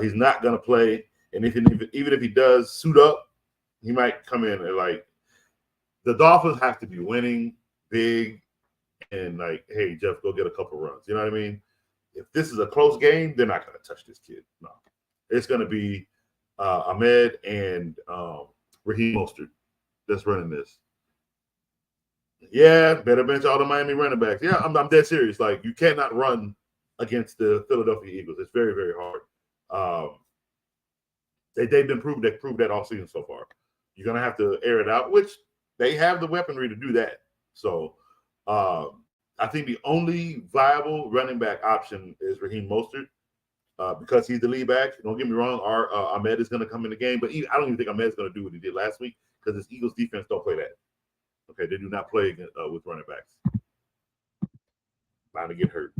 Speaker 2: He's not going to play. And even if he does suit up, he might come in and like the Dolphins have to be winning big and like, hey, Jeff, go get a couple runs. You know what I mean? If this is a close game, they're not going to touch this kid. No, it's going to be Ahmed and Raheem Mostert that's running this. Yeah, better bench all the Miami running backs. Yeah, I'm dead serious. Like, you cannot run against the Philadelphia Eagles. It's very, very hard. They've proved that all season so far. You're gonna have to air it out, which they have the weaponry to do that. So I think the only viable running back option is Raheem Mostert because he's the lead back. Don't get me wrong, Ahmed is going to come in the game, but I don't even think Ahmed is going to do what he did last week because this Eagles defense don't play that. Okay, they do not play with running backs. Bound to get hurt.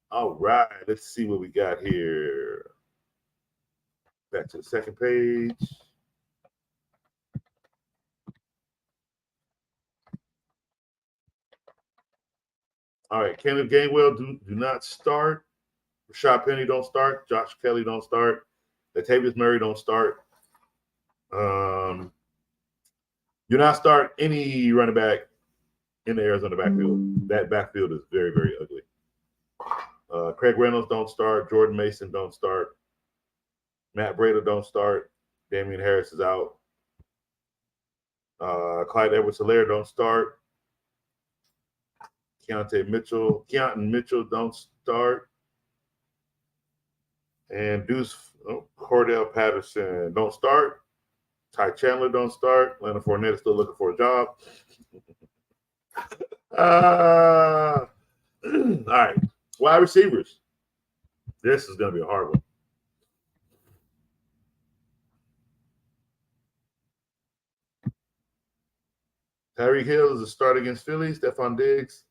Speaker 2: All right, let's see what we got here. Back to the second page. All right, Kenneth Gainwell do not start. Rashad Penny don't start. Josh Kelly don't start. Latavius Murray don't start. Do not start any running back in the Arizona backfield. That backfield is very, very ugly. Craig Reynolds don't start. Jordan Mason don't start. Matt Breida don't start. Damian Harris is out. Clyde Edwards-Helaire don't start. Keontae Mitchell don't start. And Cordell Patterson don't start. Ty Chandler don't start. Leonard Fournette is still looking for a job. All right. Wide receivers. This is going to be a hard one. Tyreek Hill is a start against Philly. Stephon Diggs.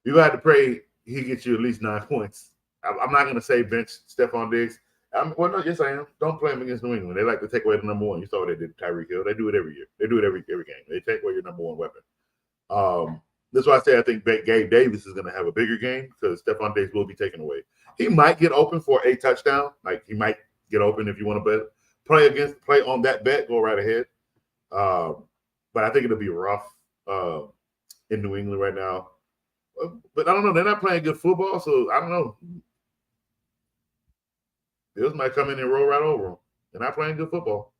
Speaker 2: You got to pray he gets you at least 9 points. I'm not going to say bench Stephon Diggs. Well, no, yes, I am. Don't play him against New England. They like to take away the number one. You saw what they did to Tyreek Hill. They do it every year. They do it every game. They take away your number one weapon. That's why I say I think Gabe Davis is going to have a bigger game because Stephon Diggs will be taken away. He might get open for a touchdown. Like he might get open if you want to bet. Play on that bet. Go right ahead. But I think it'll be rough in New England right now. But I don't know. They're not playing good football, so I don't know. Bills might come in and roll right over them. They're not playing good football.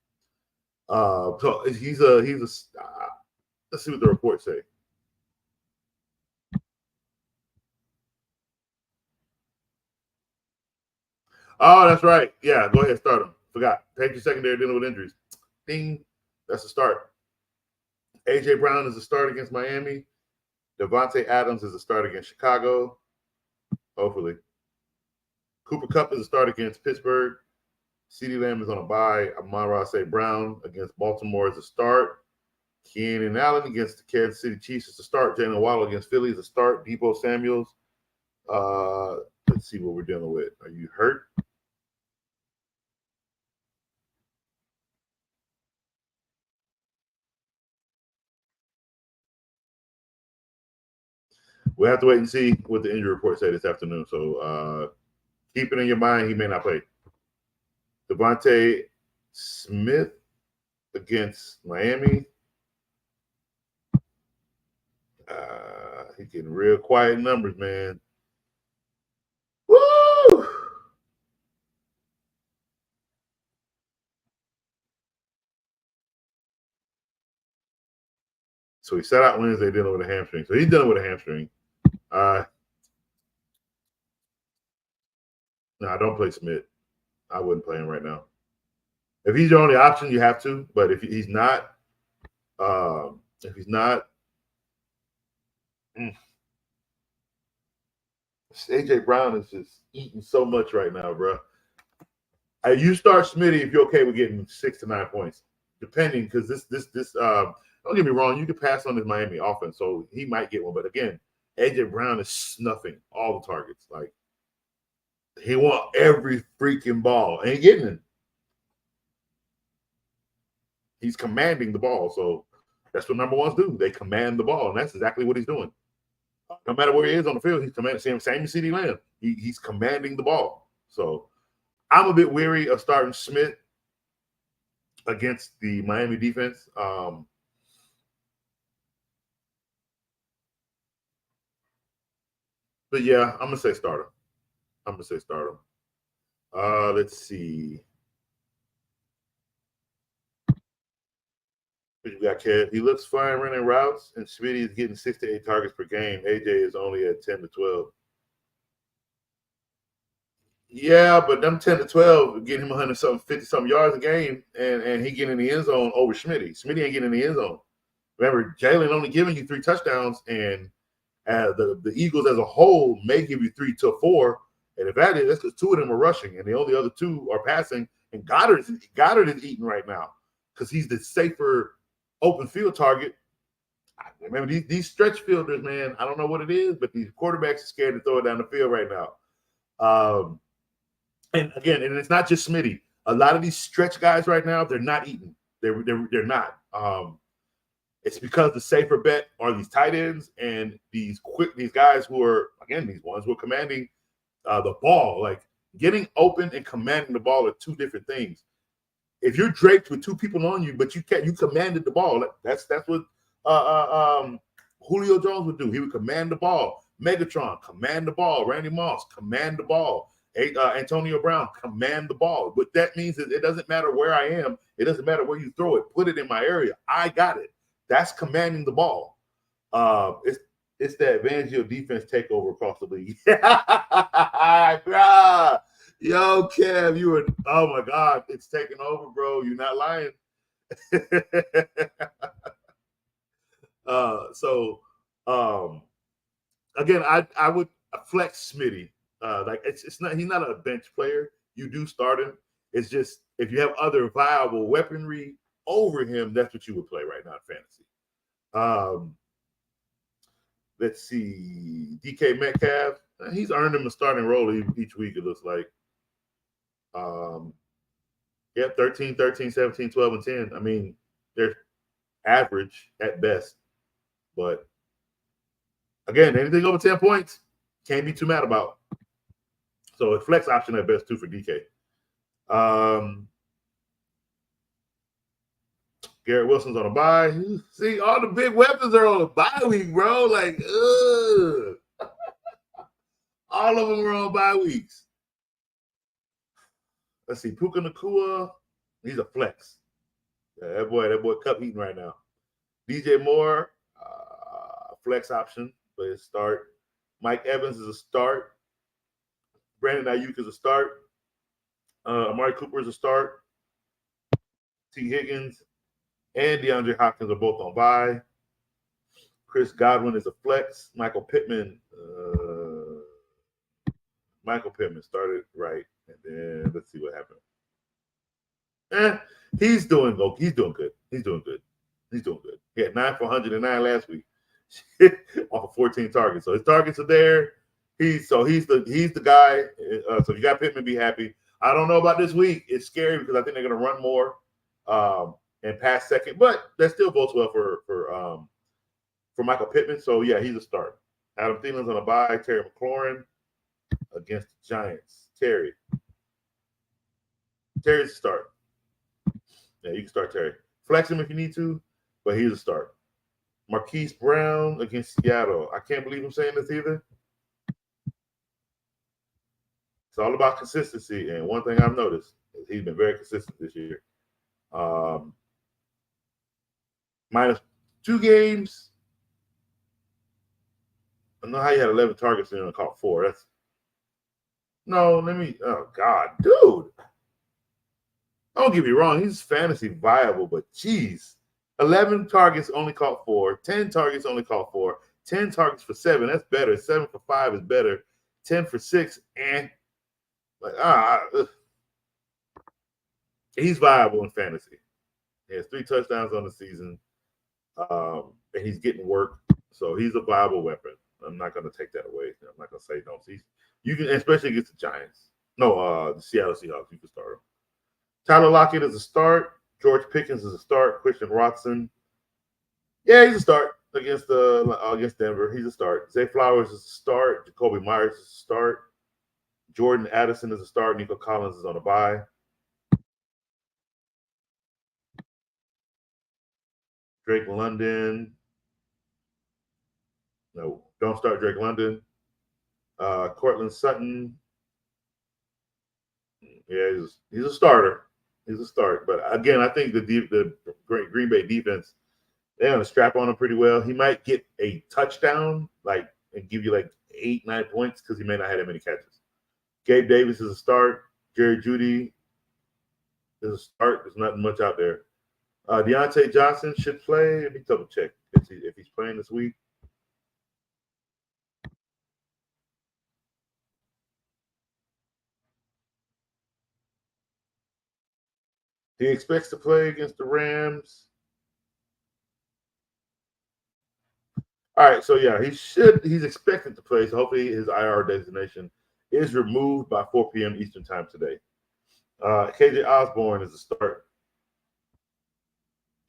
Speaker 2: So he's a. Let's see what the reports say. Oh, that's right. Yeah, go ahead, start him. Forgot. Take your secondary dealing with injuries. Ding. That's a start. A.J. Brown is a start against Miami. Devontae Adams is a start against Chicago. Hopefully. Cooper Kupp is a start against Pittsburgh. CeeDee Lamb is on a bye. Amon-Ra St. Brown against Baltimore is a start. Keenan Allen against the Kansas City Chiefs is a start. Jalen Waddle against Philly is a start. Deebo Samuels. Let's see what we're dealing with. Are you hurt? We'll have to wait and see what the injury report say this afternoon. So keep it in your mind. He may not play. Devontae Smith against Miami. He's getting real quiet numbers, man. Woo! So he sat out Wednesday dealing with a hamstring. So he's dealing with a hamstring. No, don't play Smith. I wouldn't play him right now. If he's your only option, you have to. But if he's not, AJ Brown is just eating so much right now, bro. You start Smitty if you're okay with getting 6 to 9 points, depending because this. Don't get me wrong, you could pass on this Miami offense, so he might get one. But again, AJ Brown is snuffing all the targets. Like he want every freaking ball, and he getting it. He's commanding the ball, so that's what number ones do. They command the ball, and that's exactly what he's doing. No matter where he is on the field, he's commanding. Same as CeeDee Lamb. He's commanding the ball. So I'm a bit weary of starting Smith against the Miami defense. But yeah, I'm gonna say start him. Let's see. You got Kev. He looks fine running routes, and Smitty is getting 6 to 8 targets per game. AJ is only at 10 to 12. Yeah, but them 10 to 12 are getting him 150-something yards a game, and he getting in the end zone over Smitty. Smitty ain't getting in the end zone. Remember, Jalen only giving you 3 touchdowns, and the Eagles as a whole may give you 3 to 4. And if that is, that's because 2 of them are rushing, and the only other 2 are passing. And Goddard is eating right now because he's the safer open field target. Remember, these stretch fielders, man, I don't know what it is, but these quarterbacks are scared to throw it down the field right now. And again, and it's not just Smitty. A lot of these stretch guys right now, they're not eating. They're not. It's because the safer bet are these tight ends and these guys who are, again, these ones who are commanding the ball. Like getting open and commanding the ball are 2 different things. If you're draped with 2 people on you, but you commanded the ball. That's what Julio Jones would do. He would command the ball. Megatron, command the ball. Randy Moss, command the ball. Antonio Brown, command the ball. What that means is it doesn't matter where I am. It doesn't matter where you throw it. Put it in my area. I got it. That's commanding the ball. It's the advantage of defense takeover across the league. Bruh. Yo, Kev, you were, oh my God, it's taking over, bro. You're not lying. Again, I would flex Smitty. Like it's not, he's not a bench player. You do start him. It's just if you have other viable weaponry over him, that's what you would play right now in fantasy. Let's see. DK Metcalf, he's earned him a starting role each week, it looks like. 13, 13, 17, 12, and 10. I mean, they're average at best. But again, anything over 10 points, can't be too mad about. So a flex option at best too for DK. Garrett Wilson's on a bye. See, all the big weapons are on a bye week, bro. Like, all of them are on bye weeks. Let's see, Puka Nacua, he's a flex. Yeah, that boy cup eating right now. DJ Moore, flex option, but it's start. Mike Evans is a start. Brandon Ayuk is a start. Amari Cooper is a start. T. Higgins and DeAndre Hopkins are both on bye. Chris Godwin is a flex. Michael Pittman started right, and then let's see what happened. He's doing good. He's doing good. He had 9 for 109 last week off of 14 targets. So his targets are there. He's the guy. So if you got Pittman, be happy. I don't know about this week. It's scary because I think they're going to run more and pass second, but that still bodes well for Michael Pittman. So yeah, he's a start. Adam Thielen's on a bye. Terry McLaurin against the Giants. Terry's a start. Yeah, you can start Terry. Flex him if you need to, but he's a start. Marquise Brown against Seattle. I can't believe I'm saying this either. It's all about consistency, and one thing I've noticed is he's been very consistent this year. Minus 2 games. I know how you had 11 targets and only caught 4. Oh God, dude. Don't get me wrong, he's fantasy viable, but geez. 11 targets only caught 4, 10 targets only caught 4, 10 targets for 7. That's better. 7 for 5 is better. 10 for 6, he's viable in fantasy. He has 3 touchdowns on the season, and he's getting work, so he's a viable weapon. I'm not going to take that away. I'm not going to say don't. You can, especially against the Giants. No, the Seattle Seahawks. You can start him. Tyler Lockett is a start. George Pickens is a start. Christian Watson, yeah, he's a start against Denver. He's a start. Zay Flowers is a start. Jacoby Myers is a start. Jordan Addison is a start. Nico Collins is on a bye. Drake London. No, don't start Drake London. Cortland Sutton. Yeah, he's a starter. He's a start. But again, I think the Green Bay defense, they're going to strap on him pretty well. He might get a touchdown, and give you 8, 9 points because he may not have that many catches. Gabe Davis is a start. Jerry Jeudy is a start. There's nothing much out there. Deontay Johnson should play. Let me double check if he's playing this week. He expects to play against the Rams. All right, so yeah, he's expected to play. So hopefully his IR designation is removed by 4 p.m. Eastern time today. KJ Osborne is a start.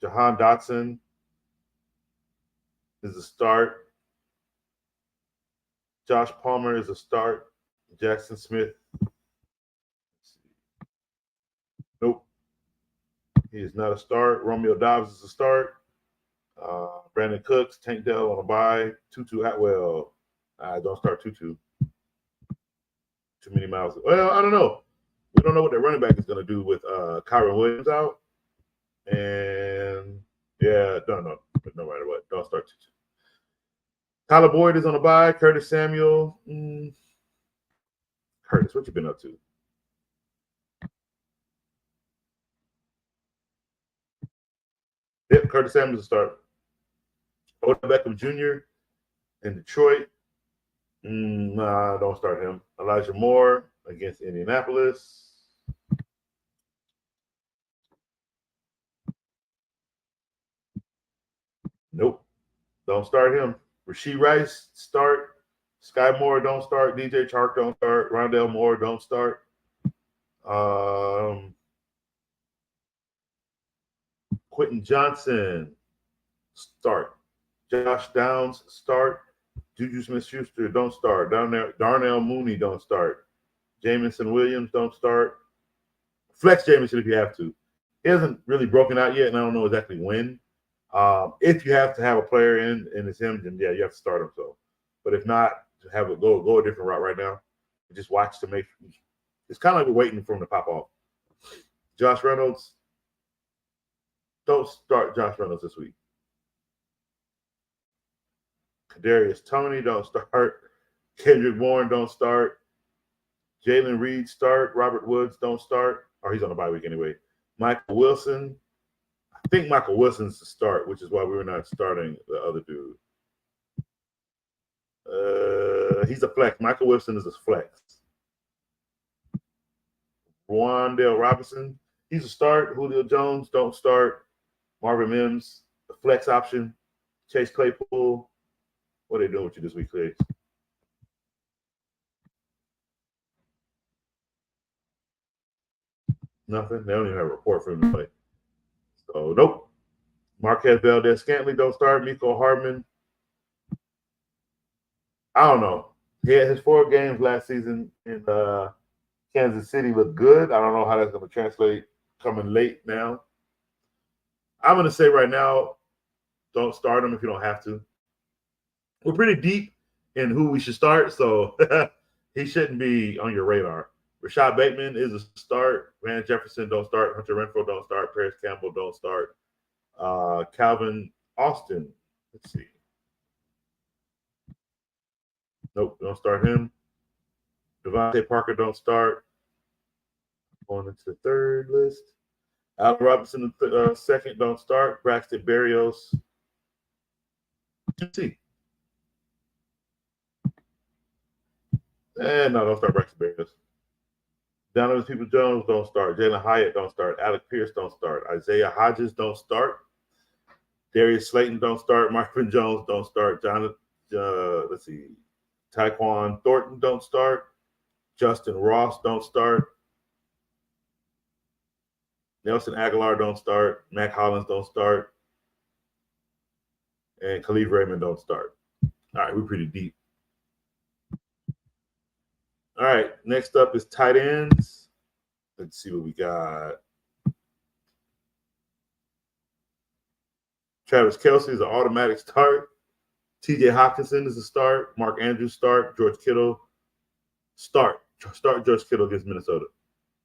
Speaker 2: Jahan Dotson is a start. Josh Palmer is a start. Jackson Smith. Nope. He is not a start. Romeo Dobbs is a start. Brandon Cooks, Tank Dell on a bye. Tutu Atwell. Don't start Tutu. Too many miles. Well, I don't know. We don't know what their running back is going to do with Kyron Williams out. And yeah, don't know. But no matter what, don't start Tutu. Tyler Boyd is on a bye. Curtis Samuel. Curtis, what you been up to? Yep, Curtis Samuel's a start. Odell Beckham Jr. in Detroit. Don't start him. Elijah Moore against Indianapolis. Don't start him. Rasheed Rice, start. Sky Moore, don't start. DJ Chark, don't start. Rondell Moore, don't start. Quentin Johnson, start. Josh Downs, start. Juju Smith-Schuster, don't start. Darnell Mooney, don't start. Jamison Williams, don't start. Flex Jamison if you have to. He hasn't really broken out yet, and I don't know exactly when. If you have to have a player in and it's him, then yeah, you have to start him. So, but if not, have it go a different route right now. Just watch to make. It's kind of like we're waiting for him to pop off. Josh Reynolds, don't start Josh Reynolds this week. Kadarius Toney, don't start. Kendrick Bourne, don't start. Jalen Reed, start. Robert Woods, don't start. Or he's on the bye week anyway. Michael Wilson. I think Michael Wilson's the start, which is why we were not starting the other dude. He's a flex. Michael Wilson is a flex. Wandale Robinson, he's a start. Julio Jones, don't start. Marvin Mims, the flex option. Chase Claypool. What are they doing with you this week, Chase? Nothing. They don't even have a report from him. So, nope. Marquez Valdez-Scantling, don't start. Miko Hardman. I don't know. He had his 4 games last season in Kansas City looked good. I don't know how that's going to translate coming late now. I'm going to say right now, don't start him if you don't have to. We're pretty deep in who we should start, so he shouldn't be on your radar. Rashad Bateman is a start. Van Jefferson, don't start. Hunter Renfrow, don't start. Paris Campbell, don't start. Calvin Austin, let's see. Nope, don't start him. Devontae Parker, don't start. Going into the third list. Al Robinson, second, don't start. Braxton Berrios. Let's see. No, don't start Braxton Berrios. Donovan Peoples-Jones, don't start. Jalen Hyatt, don't start. Alec Pierce, don't start. Isaiah Hodges, don't start. Darius Slayton, don't start. Marvin Jones, don't start. Let's see. Tyquan Thornton, don't start. Justin Ross, don't start. Nelson Aguilar, don't start. Mac Hollins, don't start. And Khalif Raymond, don't start. All right, we're pretty deep. All right, next up is tight ends. Let's see what we got. Travis Kelce is an automatic start. TJ Hawkinson is a start. Mark Andrews, start. George Kittle, start. Start George Kittle against Minnesota.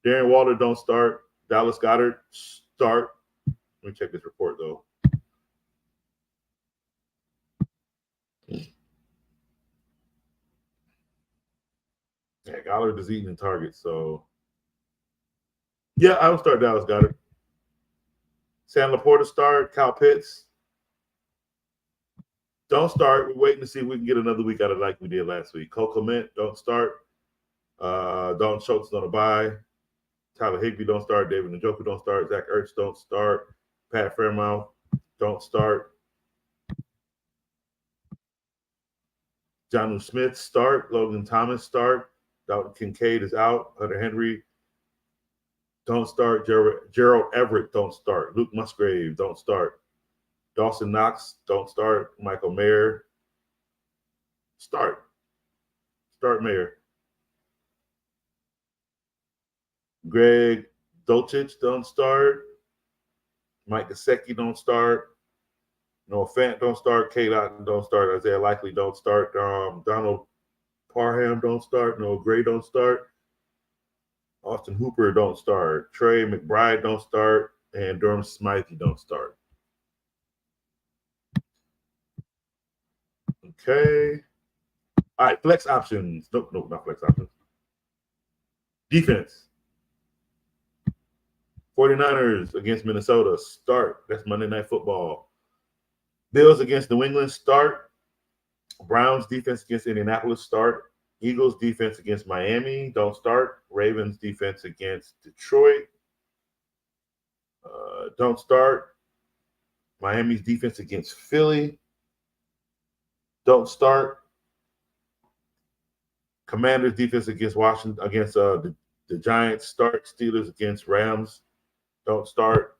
Speaker 2: Darren Waller, don't start. Dallas Goedert, start. Let me check this report, though. Yeah, Goddard is eating in targets, so yeah, I would start Dallas Goedert. Sam Laporta, start. Kyle Pitts, don't start. We're waiting to see if we can get another week out of like we did last week. Cole Clement, don't start. Dalton Schultz on a bye. Tyler Higbee, don't start. David Njoku, don't start. Zach Ertz, don't start. Pat Fairmouth, don't start. Jonnu Smith, start. Logan Thomas, start. Dalton Kincaid is out. Hunter Henry, don't start. Gerald Everett, don't start. Luke Musgrave, don't start. Dawson Knox, don't start. Michael Mayer, start. Start Mayer. Greg Dulcich, don't start. Mike Gesicki, don't start. Noah Fant, don't start. Kate Otten, don't start. Isaiah Likely, don't start. Donald Parham, don't start. Noah Gray, don't start. Austin Hooper, don't start. Trey McBride, don't start. And Durham Smythe, don't start. Okay. All right, flex options. Nope, not flex options. Defense. 49ers against Minnesota, start. That's Monday Night Football. Bills against New England, start. Browns defense against Indianapolis, start. Eagles defense against Miami, don't start. Ravens defense against Detroit, don't start. Miami's defense against Philly, don't start. Commanders defense against Washington, against the Giants, start. Steelers against Rams, don't start.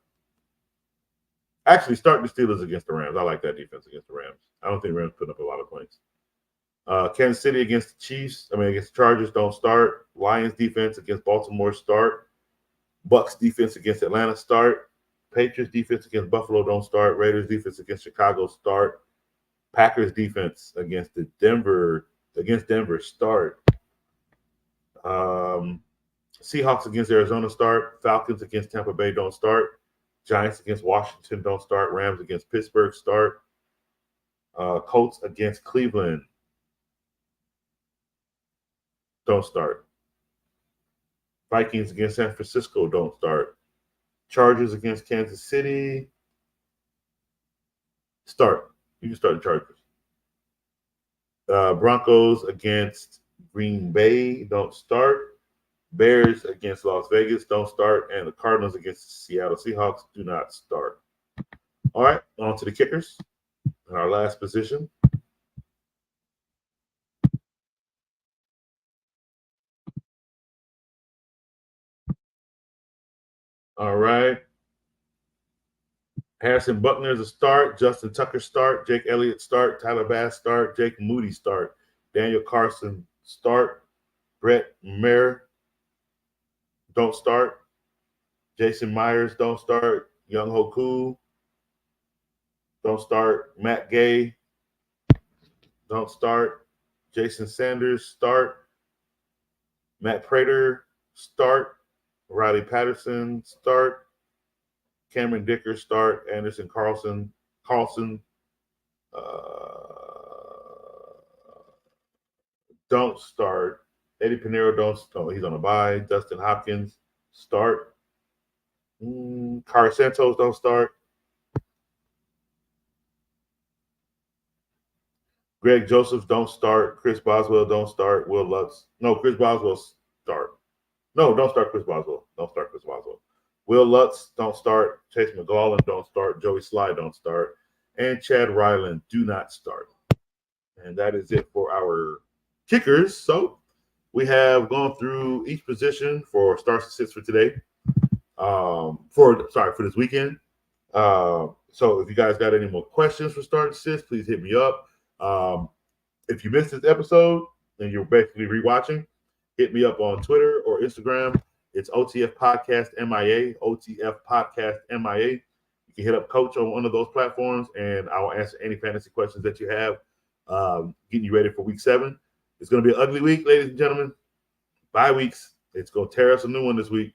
Speaker 2: Actually, start the Steelers against the Rams. I like that defense against the Rams. I don't think Rams put up a lot of points. Kansas City against the against the Chargers, don't start. Lions defense against Baltimore, start. Bucks defense against Atlanta, start. Patriots defense against Buffalo, don't start. Raiders defense against Chicago, start. Packers defense against Denver, start. Seahawks against Arizona, start. Falcons against Tampa Bay, don't start. Giants against Washington, don't start. Rams against Pittsburgh, start. Colts against Cleveland, don't start. Vikings against San Francisco, don't start. Chargers against Kansas City, start. You can start the Chargers. Broncos against Green Bay, don't start. Bears against Las Vegas, don't start. And the Cardinals against the Seattle Seahawks, do not start. All right, on to the kickers in our last position. All right. Harrison Buckner is a start. Justin Tucker start. Jake Elliott start. Tyler Bass start. Jake Moody start. Daniel Carson start. Brett Maher don't start. Jason Myers don't start. Young Hoku don't start. Matt Gay don't start. Jason Sanders start. Matt Prater start. Riley Patterson start. Cameron Dicker start. Anderson Carlson don't start. Eddie Pinero he's on a bye. Dustin Hopkins start. Car Santos don't start. Greg Joseph don't start. Chris Boswell don't start. Chris Boswell start. No, don't start Chris Boswell. Don't start Chris Boswell. Will Lutz don't start. Chase McLaughlin don't start. Joey Sly don't start. And Chad Ryland do not start. And that is it for our kickers. So we have gone through each position for starts and sits for today. For this weekend. So if you guys got any more questions for start and sits, please hit me up. If you missed this episode and you're basically rewatching, hit me up on Twitter or Instagram. It's OTF Podcast MIA. OTF Podcast MIA. You can hit up Coach on one of those platforms, and I will answer any fantasy questions that you have. Getting you ready for Week 7. It's going to be an ugly week, ladies and gentlemen. Bye weeks. It's going to tear us a new one this week.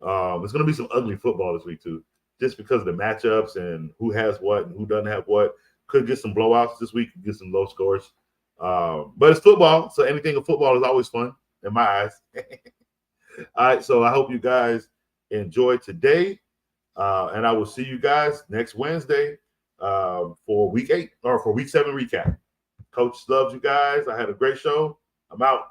Speaker 2: It's going to be some ugly football this week too, just because of the matchups and who has what and who doesn't have what. Could get some blowouts this week, get some low scores. But it's football, so anything in football is always fun in my eyes. All right, so I hope you guys enjoyed today, and I will see you guys next Wednesday for Week 8 or for Week 7 recap. Coach loves you guys. I had a great show. I'm out.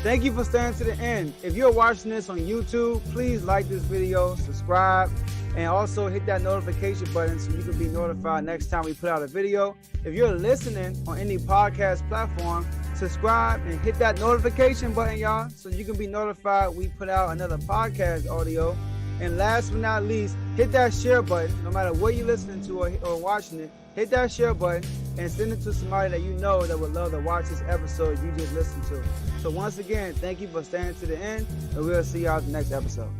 Speaker 3: Thank you for staying to the end. If you're watching this on YouTube, please like this video, subscribe, and also hit that notification button so you can be notified next time we put out a video. If you're listening on any podcast platform, subscribe and hit that notification button, y'all, so you can be notified we put out another podcast audio. And last but not least, hit that share button. No matter what you're listening to or watching it, hit that share button and send it to somebody that you know that would love to watch this episode you just listened to. So once again, thank you for staying to the end, and we'll see y'all at the next episode.